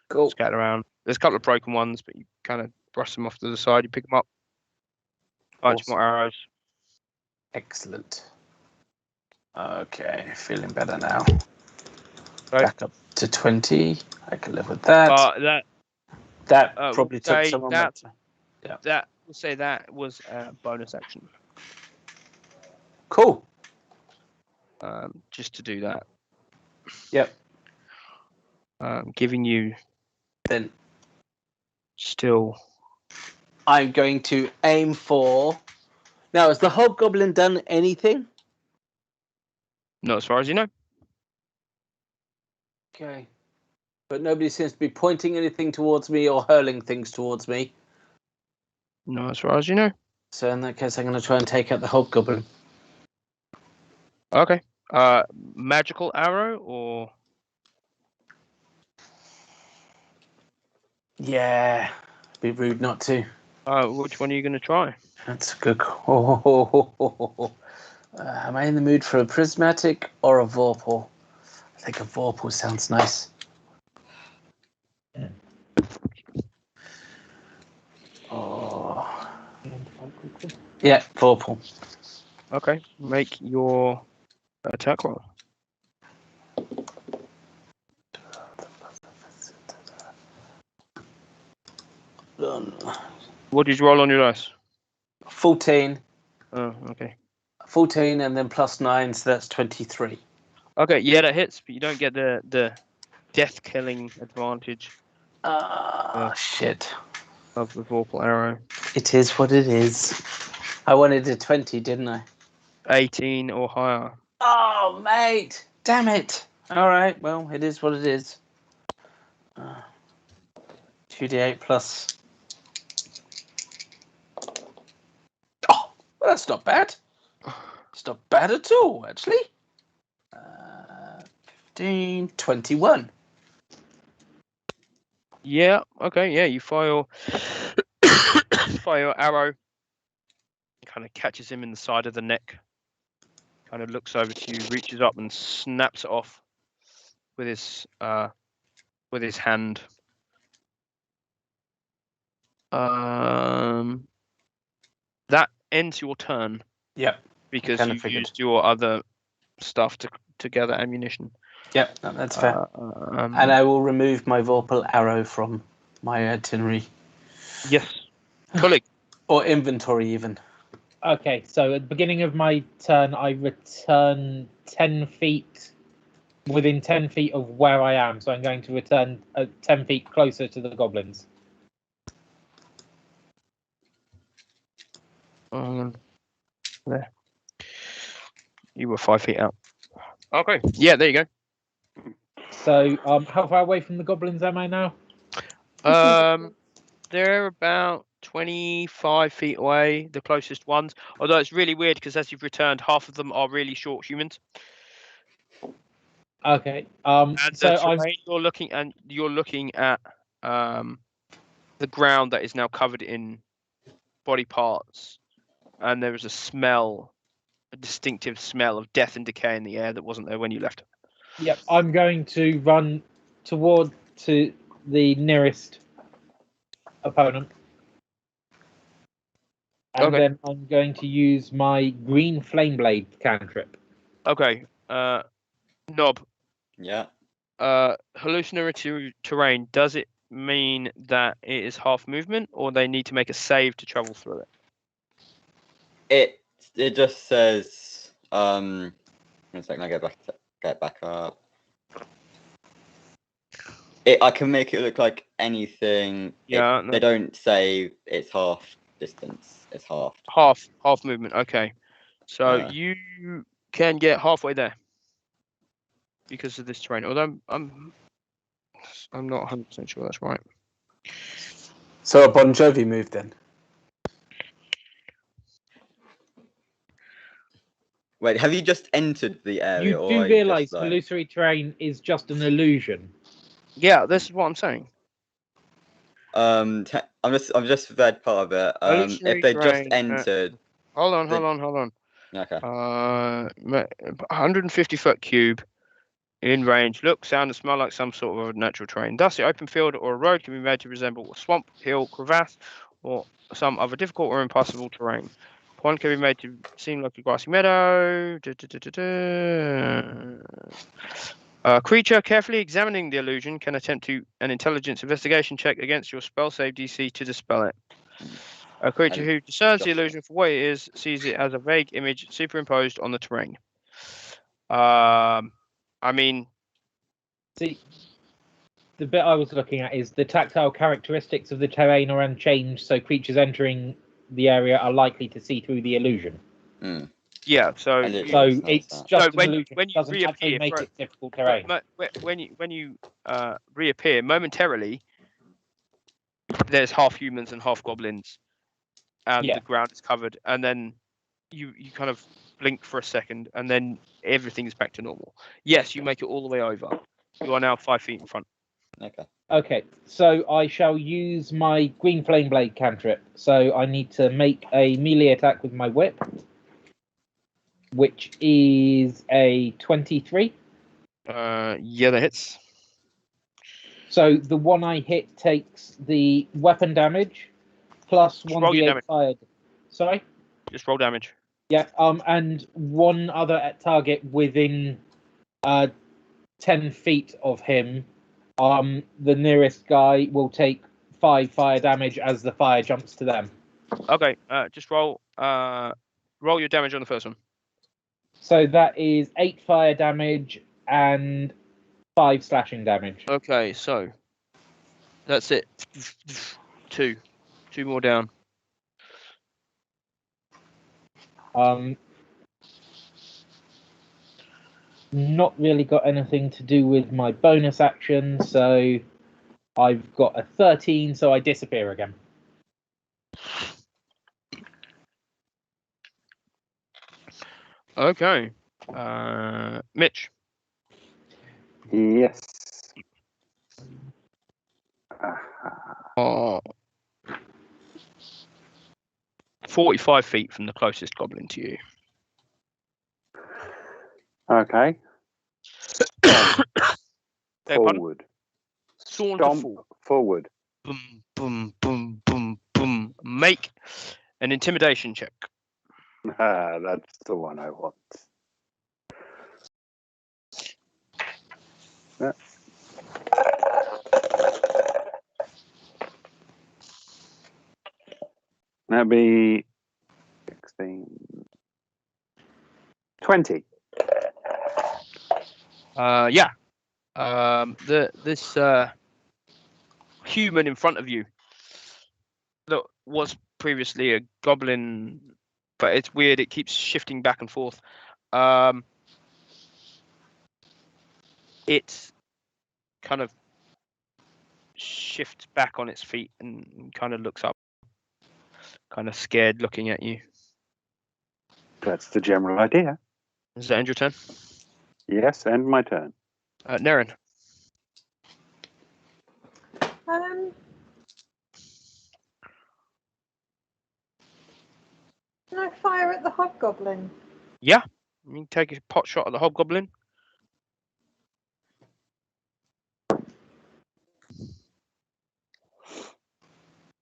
Speaker 4: Cool.
Speaker 2: Scattered around. There's a couple of broken ones, but you kind of brush them off to the side. You pick them up. Bunch
Speaker 4: Awesome.
Speaker 2: more arrows.
Speaker 4: Excellent. Okay, feeling better now.
Speaker 2: Right.
Speaker 4: Back up to 20. I can live with that. That probably took someone.
Speaker 2: That we'll say that was a bonus action.
Speaker 4: Cool.
Speaker 2: Just to do that.
Speaker 4: Yep.
Speaker 2: Giving you
Speaker 4: then
Speaker 2: still.
Speaker 4: I'm going to aim for. Now, has the Hobgoblin done anything?
Speaker 2: Not as far as you know.
Speaker 4: Okay. But nobody seems to be pointing anything towards me or hurling things towards me.
Speaker 2: Not as far as you know.
Speaker 4: So in that case, I'm going to try and take out the Hobgoblin.
Speaker 2: Okay. Magical arrow or?
Speaker 4: Yeah. Be rude not to.
Speaker 2: Which one are you going to try?
Speaker 4: That's a good call. Am I in the mood for a prismatic or a vorpal? I think a vorpal sounds nice. Oh. Yeah, vorpal.
Speaker 2: Okay, make your attack roll. What did you roll on your dice?
Speaker 4: 14.
Speaker 2: Oh, okay.
Speaker 4: 14 and then +9, so that's 23.
Speaker 2: Okay, yeah, that hits, but you don't get the death killing advantage
Speaker 4: Shit.
Speaker 2: of the vorpal arrow.
Speaker 4: It is what it is. I wanted a 20, didn't I?
Speaker 2: 18 or higher.
Speaker 4: Oh, mate! Damn it! All right, well, it is what it is. 2d8 plus. Oh, well, that's not bad. It's not bad at all, actually. 15, 21.
Speaker 2: Yeah. Okay. Yeah. You fire your arrow. Kind of catches him in the side of the neck. Kind of looks over to you, reaches up and snaps it off with his hand. That ends your turn.
Speaker 4: Yep.
Speaker 2: Because
Speaker 4: Kinda
Speaker 2: you
Speaker 4: figured.
Speaker 2: used your other stuff to gather ammunition.
Speaker 4: Yep, no, that's fair.
Speaker 2: And
Speaker 4: I will remove my vorpal arrow from my itinerary.
Speaker 2: Yes. Colleague.
Speaker 4: Or inventory, even.
Speaker 6: Okay, so at the beginning of my turn, I return 10 feet within 10 feet of where I am. So I'm going to return 10 feet closer to the goblins.
Speaker 2: There. You were 5 feet out. Okay. Yeah, there you go.
Speaker 6: So how far away from the goblins am I now?
Speaker 2: They're about 25 feet away, the closest ones. Although it's really weird because as you've returned, half of them are really short humans.
Speaker 6: Okay.
Speaker 2: And
Speaker 6: so
Speaker 2: the terrain you're looking at the ground that is now covered in body parts, and there is a distinctive smell of death and decay in the air that wasn't there when you left.
Speaker 6: Yep, I'm going to run to the nearest opponent. And
Speaker 2: Okay.
Speaker 6: then I'm going to use my green flame blade cantrip.
Speaker 2: Okay. Knob.
Speaker 3: Yeah.
Speaker 2: Hallucinatory terrain, does it mean that it is half movement, or they need to make a save to travel through it?
Speaker 3: It just says one second, I get back up. I can make it look like anything.
Speaker 2: Yeah.
Speaker 3: They don't say it's half distance. It's half.
Speaker 2: Half movement. Okay. So you can get halfway there because of this terrain. Although I'm not 100% sure that's right.
Speaker 4: So a Bon Jovi move then?
Speaker 3: Wait, have you just entered the area?
Speaker 6: You do realise hallucinatory terrain is just an illusion.
Speaker 2: Yeah, this is what I'm saying.
Speaker 3: I've just read part of it. If they just entered.
Speaker 2: Hold on.
Speaker 3: Okay.
Speaker 2: 150-foot cube in range. Look, sound, and smell like some sort of a natural terrain. Thus, the open field or a road can be made to resemble a swamp, hill, crevasse, or some other difficult or impossible terrain. Pond can be made to seem like a grassy meadow. A creature carefully examining the illusion can attempt an intelligence investigation check against your spell save DC to dispel it. A creature who discerns the illusion for what it is sees it as a vague image superimposed on the terrain. I mean,
Speaker 6: see, the bit I was looking at is the tactile characteristics of the terrain are unchanged, so creatures entering the area are likely to see through the illusion.
Speaker 2: Yeah, so
Speaker 6: it's just an illusion.
Speaker 2: When you
Speaker 6: doesn't
Speaker 2: reappear,
Speaker 6: actually make it difficult terrain.
Speaker 2: When you reappear momentarily, there's half humans and half goblins, and the ground is covered, and then you kind of blink for a second, and then everything is back to normal. Yes, you make it all the way over. You are now 5 feet in front.
Speaker 3: Okay.
Speaker 6: Okay, so I shall use my green flame blade cantrip. So I need to make a melee attack with my whip, which is a 23.
Speaker 2: Yeah, that hits.
Speaker 6: So the one I hit takes the weapon damage plus
Speaker 2: Just roll your
Speaker 6: 1d8
Speaker 2: damage.
Speaker 6: fired. Sorry?
Speaker 2: Just roll damage.
Speaker 6: Yeah, and one other target within 10 feet of him. The nearest guy will take 5 fire damage as the fire jumps to them.
Speaker 2: Okay, just roll your damage on the first one.
Speaker 6: So that is 8 fire damage and 5 slashing damage.
Speaker 2: Okay, so that's it. Two more down.
Speaker 6: Not really got anything to do with my bonus action, so I've got a 13, so I disappear again.
Speaker 2: Okay, Mitch.
Speaker 7: Yes.
Speaker 2: 45 feet from the closest goblin to you.
Speaker 7: Okay. Forward.
Speaker 2: Saunter
Speaker 7: Stomp forward.
Speaker 2: Boom, boom, boom, boom, boom. Make an intimidation check.
Speaker 7: That's the one I want. Yeah. That'd be 16. 20.
Speaker 2: Yeah. This human in front of you that was previously a goblin, but it's weird. It keeps shifting back and forth. It kind of shifts back on its feet and kind of looks up, kind of scared, looking at you.
Speaker 7: That's the general idea.
Speaker 2: Does that end your turn?
Speaker 7: Yes, and my turn.
Speaker 2: Naren.
Speaker 5: Can I fire at the hobgoblin?
Speaker 2: Yeah. You can take a pot shot at the hobgoblin.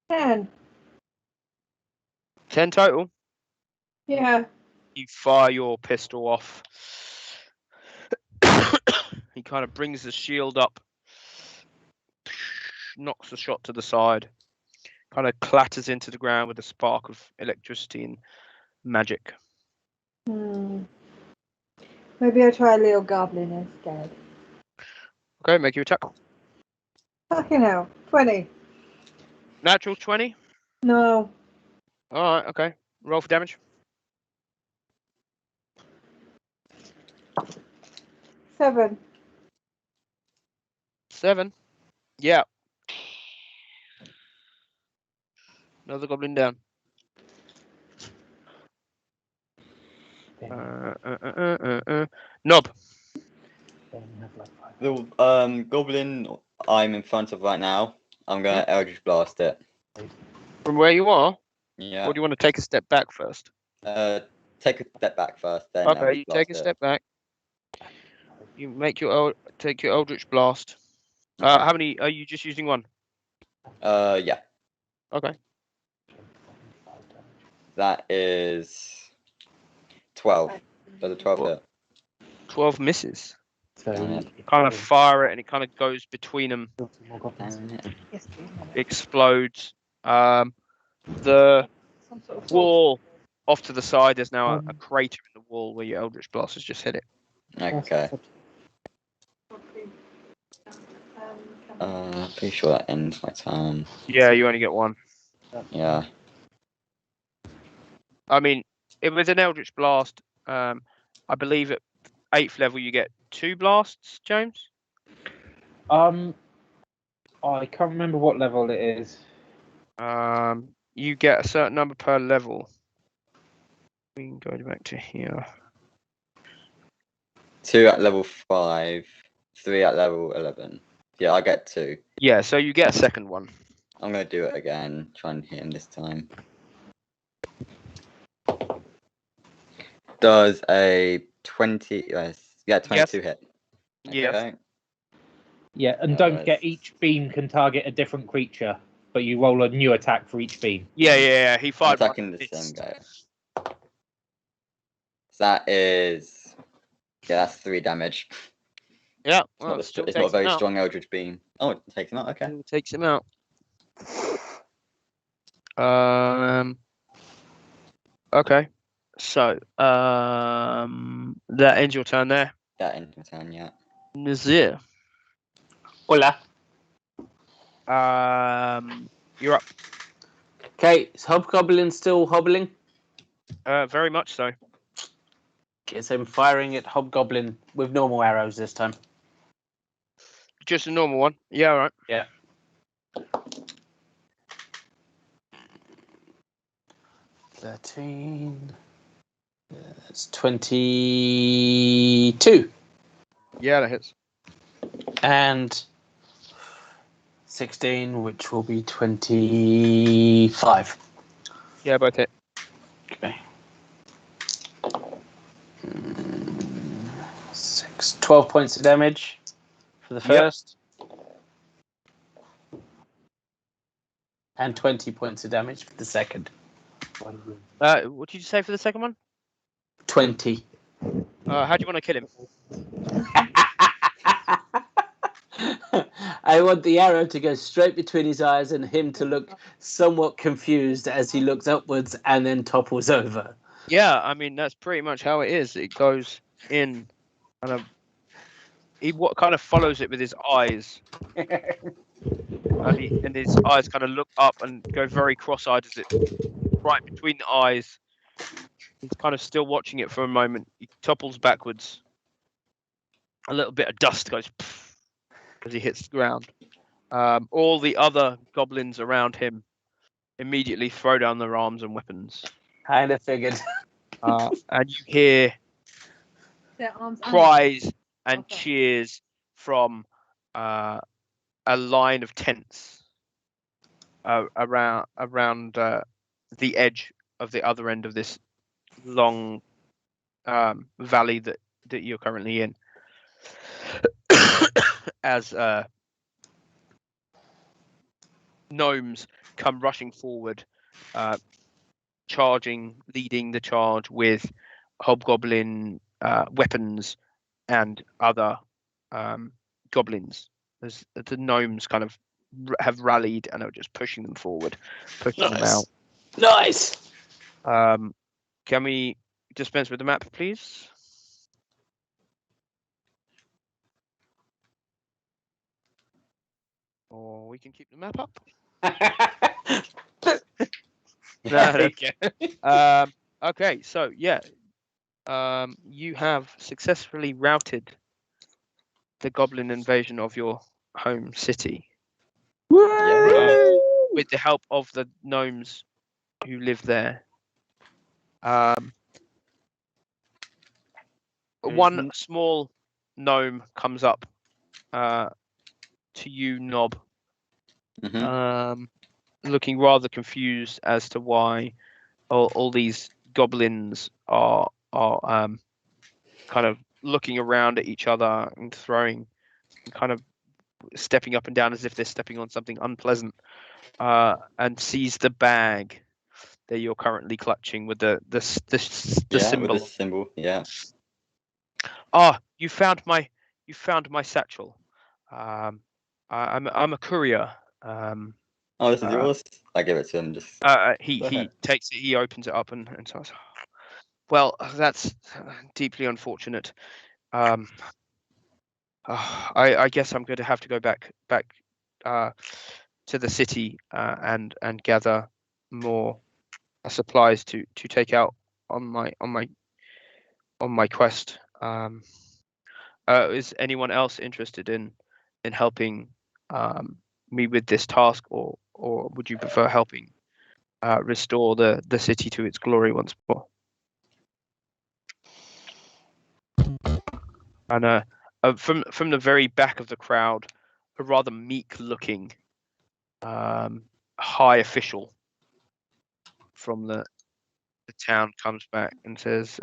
Speaker 5: Ten.
Speaker 2: 10 total.
Speaker 5: Yeah.
Speaker 2: You fire your pistol off. He kind of brings the shield up, knocks the shot to the side, kind of clatters into the ground with a spark of electricity and magic.
Speaker 5: Maybe I'll try a little goblin instead.
Speaker 2: Okay, make your attack.
Speaker 5: Fucking hell. 20.
Speaker 2: Natural 20.
Speaker 5: No.
Speaker 2: All right, okay. Roll for damage.
Speaker 5: 7.
Speaker 2: 7. Yeah. Another goblin down. Knob.
Speaker 3: The goblin I'm in front of right now, I'm gonna Eldritch Blast it.
Speaker 2: From where you are?
Speaker 3: Yeah.
Speaker 2: Or do you want to take a step back first?
Speaker 3: Take a step back first, then
Speaker 2: Okay,
Speaker 3: Eldritch
Speaker 2: you take a
Speaker 3: Blast
Speaker 2: step back. You make your take your Eldritch Blast.
Speaker 3: Okay.
Speaker 2: How many are you just using one?
Speaker 3: Yeah.
Speaker 2: Okay.
Speaker 3: That is 12. Does a 12 hit?
Speaker 2: 12 misses.
Speaker 3: Damn it.
Speaker 2: You kind of fire it and it kind of goes between them,
Speaker 3: Damn it.
Speaker 5: Yes, please.
Speaker 2: explodes. The
Speaker 5: Some sort of
Speaker 2: wall off to the side, there's now a crater in the wall where your Eldritch Blast has just hit it.
Speaker 3: Okay. Pretty sure that ends my turn.
Speaker 2: Yeah, you only get one.
Speaker 3: Yeah.
Speaker 2: I mean, with an Eldritch Blast, I believe at 8th level you get 2 blasts, James?
Speaker 6: I can't remember what level it is.
Speaker 2: You get a certain number per level. We can go back to here.
Speaker 3: 2 at level 5, 3 at level 11. Yeah, I get 2.
Speaker 2: Yeah, so you get a second one.
Speaker 3: I'm gonna do it again. Try and hit him this time. Does a 20? Yeah, 22 hit.
Speaker 2: Yes.
Speaker 3: Okay.
Speaker 6: Yeah, and don't
Speaker 3: Nice.
Speaker 6: forget each beam can target a different creature, but you roll a new attack for each beam.
Speaker 2: Yeah. He
Speaker 3: I'm
Speaker 2: fired one.
Speaker 3: attacking the same
Speaker 2: Missed.
Speaker 3: guy. So that is. Yeah, that's 3 damage.
Speaker 2: Yeah,
Speaker 3: It's
Speaker 2: well,
Speaker 3: not,
Speaker 2: it still
Speaker 3: it's not a
Speaker 2: takes him
Speaker 3: very
Speaker 2: out.
Speaker 3: strong Eldritch Beam. Oh, it takes him out. Okay.
Speaker 2: Still takes him out. Okay. So, that ends your turn there.
Speaker 3: That ends my turn. Yeah.
Speaker 2: Nazir.
Speaker 4: Hola.
Speaker 2: You're up.
Speaker 4: Okay, is Hobgoblin still hobbling?
Speaker 2: Very much so.
Speaker 4: Guess I'm firing at Hobgoblin with normal arrows this time.
Speaker 2: Just a normal one. Yeah, all right.
Speaker 4: Yeah. That's 22.
Speaker 2: Yeah, that hits.
Speaker 4: And 16, which will be 25.
Speaker 2: Yeah, both hit.
Speaker 4: Okay. 12 points of damage for the first. And 20 points of damage for the second.
Speaker 2: What did you say for the second one?
Speaker 4: 20.
Speaker 2: How do you want to kill him?
Speaker 4: I want the arrow to go straight between his eyes and him to look somewhat confused as he looks upwards and then topples over.
Speaker 2: Yeah, I mean that's pretty much how it is. It goes in, and he kind of follows it with his eyes, and his eyes kind of look up and go very cross-eyed as it right between the eyes. He's kind of still watching it for a moment. He topples backwards. A little bit of dust goes as he hits the ground. All the other goblins around him immediately throw down their arms and weapons.
Speaker 4: Kind of figured.
Speaker 2: And you hear
Speaker 5: Their arms
Speaker 2: cries and
Speaker 5: Okay.
Speaker 2: cheers from a line of tents around the edge of the other end of this long valley that you're currently in. As gnomes come rushing forward, leading the charge with hobgoblin weapons and other goblins. As the gnomes kind of have rallied and are just pushing them forward, pushing them out.
Speaker 4: Nice.
Speaker 2: Can we dispense with the map, please? Or we can keep the map up. Okay. Okay, so yeah, you have successfully routed the goblin invasion of your home city with the help of the gnomes who live there. One small gnome comes up to you, Knob, looking rather confused as to why all these goblins are kind of looking around at each other and throwing, kind of stepping up and down as if they're stepping on something unpleasant, and sees the bag that you're currently clutching with the symbol.
Speaker 3: With the symbol. Yeah.
Speaker 2: Ah, you found my satchel. I'm a courier.
Speaker 3: Oh, this is yours. I give it to him. Just.
Speaker 2: He takes it. He opens it up and says, "Well, that's deeply unfortunate. I guess I'm going to have to go back to the city and gather more supplies to take out on my quest. Is anyone else interested in helping me with this task, or would you prefer helping restore the city to its glory once more?" And from the very back of the crowd, a rather meek-looking high official from the town comes back and says,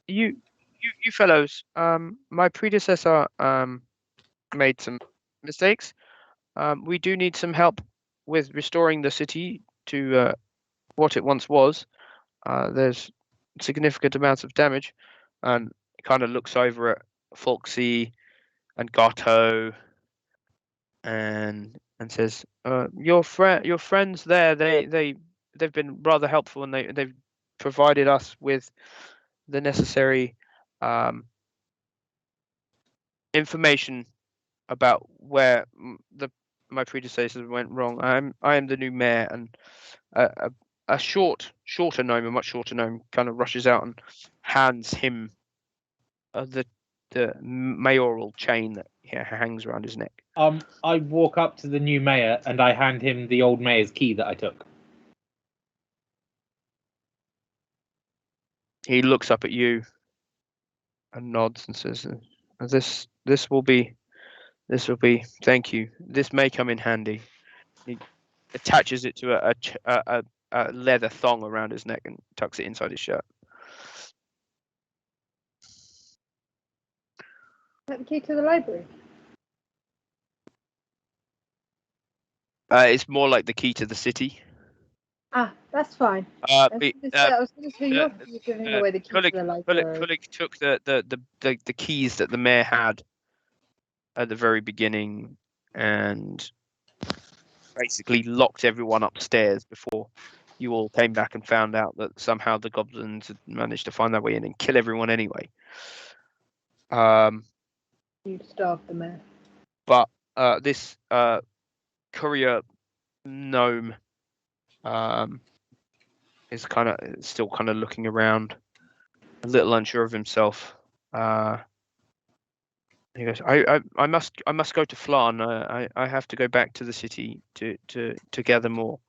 Speaker 2: you fellows, my predecessor made some mistakes. We do need some help with restoring the city to what it once was. There's significant amounts of damage, and it kind of looks over at Foxy and Gato and says, your friends there, they've been rather helpful, and they've provided us with the necessary information about where my predecessors went wrong. I am the new mayor, and a much shorter gnome kind of rushes out and hands him the mayoral chain that hangs around his neck.
Speaker 6: I walk up to the new mayor and I hand him the old mayor's key that I took.
Speaker 2: He looks up at you and nods and says, "This will be. Thank you. This may come in handy." He attaches it to a leather thong around his neck and tucks it inside his shirt.
Speaker 5: Is that the key to the library?
Speaker 2: It's more like the key to the city.
Speaker 5: Ah, that's fine. I was going to say you're giving away the key to the library.
Speaker 2: Kulik took the keys that the mayor had at the very beginning and basically locked everyone upstairs before you all came back and found out that somehow the goblins had managed to find their way in and kill everyone anyway.
Speaker 5: You starved the mayor.
Speaker 2: But this courier gnome is still kind of looking around, a little unsure of himself. He goes, I must go to Flan. I have to go back to the city to gather more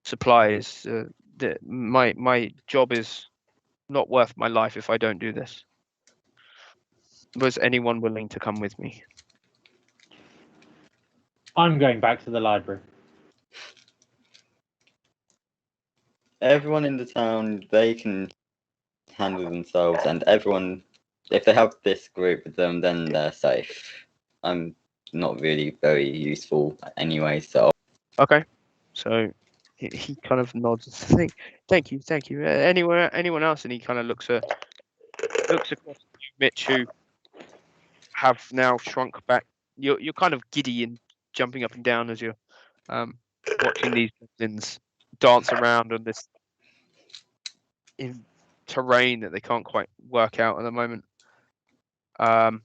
Speaker 2: supplies. My job is not worth my life if I don't do this. Was anyone willing to come with me?
Speaker 6: I'm going back to the library.
Speaker 3: Everyone in the town, they can handle themselves, and everyone, if they have this group with them, then they're safe. I'm not really very useful anyway, so.
Speaker 2: Okay, so he kind of nods. Thank you. Anyone else? And he kind of looks across at you, Mitch, who have now shrunk back. You're kind of giddy and jumping up and down as you're watching these goblins dance around on this in terrain that they can't quite work out at the moment. But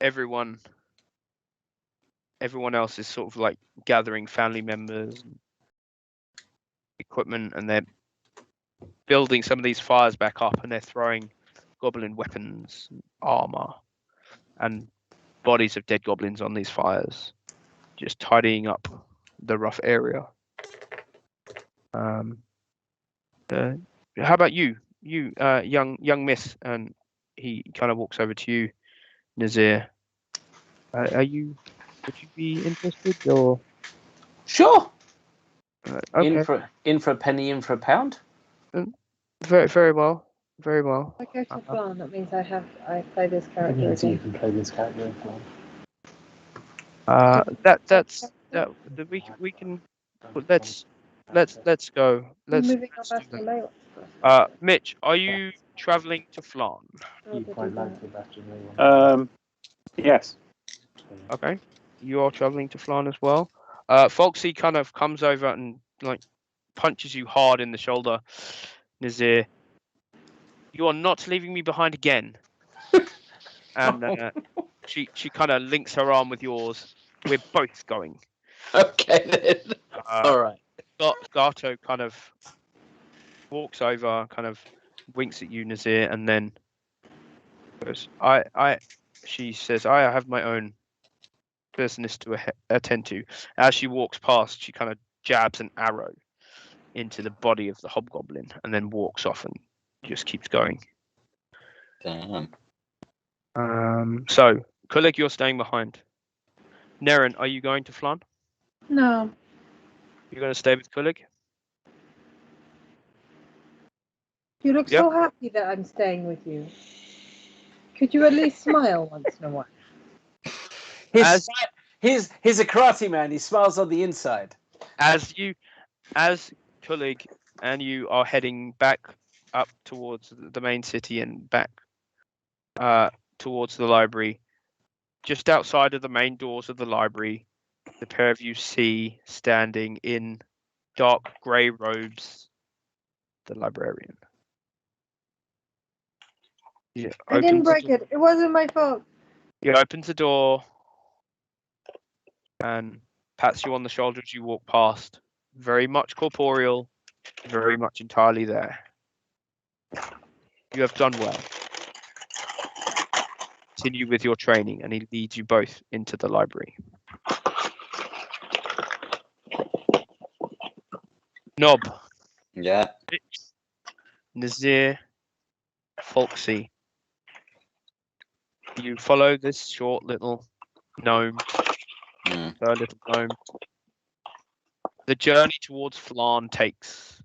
Speaker 2: everyone else is sort of like gathering family members and equipment, and they're building some of these fires back up, and they're throwing goblin weapons, armor, and bodies of dead goblins on these fires, just tidying up the rough area. How about you, young miss? And he kind of walks over to you, Nazir. Would you be interested, or?
Speaker 4: Sure.
Speaker 2: Okay.
Speaker 4: In for a penny, in for a pound.
Speaker 2: Very well.
Speaker 5: If I go to Flan, that means I play this character again.
Speaker 6: You can play this character in Flan.
Speaker 2: We can. Let's go.
Speaker 5: Moving
Speaker 2: Let's
Speaker 5: up
Speaker 2: do
Speaker 5: after
Speaker 2: that.
Speaker 5: layout.
Speaker 2: Mitch, are you traveling to Flan?
Speaker 6: You quite like the Bastion.
Speaker 7: Yes.
Speaker 2: Okay, you are traveling to Flan as well. Foxy kind of comes over and like punches you hard in the shoulder. Nazir, you are not leaving me behind again. And she kind of links her arm with yours. We're both going.
Speaker 4: Okay then. All right.
Speaker 2: Gato kind of walks over, kind of winks at you, Nazir, and then goes, she says, I have my own business to attend to. As she walks past, she kind of jabs an arrow into the body of the hobgoblin and then walks off and just keeps going.
Speaker 3: Damn.
Speaker 2: So, Kulik, you're staying behind. Neren, are you going to Flan?
Speaker 5: No.
Speaker 2: You're going to stay with Kulik?
Speaker 5: You look so happy that I'm staying with you. Could you at least smile once in a while?
Speaker 2: As-
Speaker 4: He's a karate man. He smiles on the inside.
Speaker 2: As Kulik and you are heading back up towards the main city and back towards the library, just outside of the main doors of the library, the pair of you see standing in dark grey robes the librarian.
Speaker 5: I didn't break it. It wasn't my fault.
Speaker 2: He opens the door and pats you on the shoulder as you walk past. Very much corporeal, very much entirely there. You have done well. Continue with your training, and he leads you both into the library. Nob,
Speaker 3: Yeah.
Speaker 2: Nazir, Folksy. You follow this short little gnome,
Speaker 3: Mm.
Speaker 2: her little gnome. The journey towards Flan takes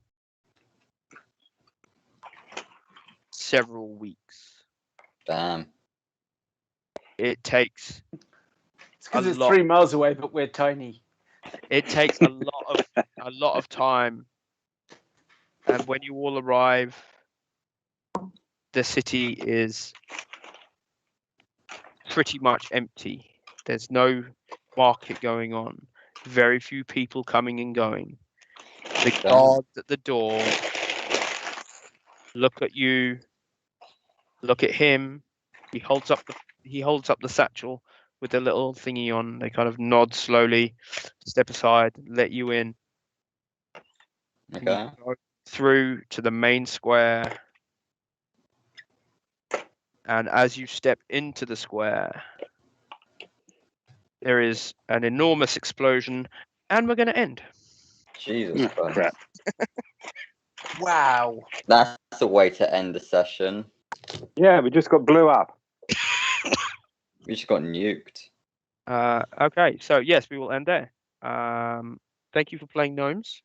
Speaker 2: several weeks.
Speaker 3: Damn.
Speaker 2: It takes
Speaker 4: It's because
Speaker 2: A
Speaker 4: it's
Speaker 2: lot.
Speaker 4: 3 miles away, but we're tiny.
Speaker 2: it takes a lot of time. And when you all arrive, the city is pretty much empty. There's no market going on. Very few people coming and going. The
Speaker 3: Damn.
Speaker 2: guards at the door look at you, look at him. He holds up the satchel with the little thingy on. They kind of nod slowly, step aside, let you in. And you
Speaker 3: Okay.
Speaker 2: go through to the main square. And as you step into the square, there is an enormous explosion, and we're going to end.
Speaker 3: Jesus
Speaker 7: Oh,
Speaker 3: Christ.
Speaker 7: crap.
Speaker 4: Wow.
Speaker 3: That's a way to end the session.
Speaker 7: Yeah, we just got blew up.
Speaker 3: We just got nuked.
Speaker 2: Okay, so yes, we will end there. Thank you for playing Gnomes.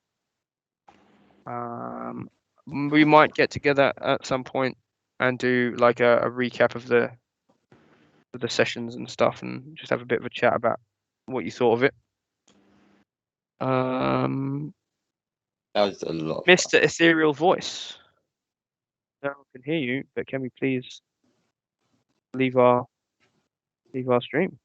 Speaker 2: We might get together at some point and do like a recap of the sessions and stuff, and just have a bit of a chat about what you thought of it.
Speaker 3: That was a lot. Of fun.
Speaker 2: Mr. Ethereal Voice. No one can hear you, but can we please leave our stream?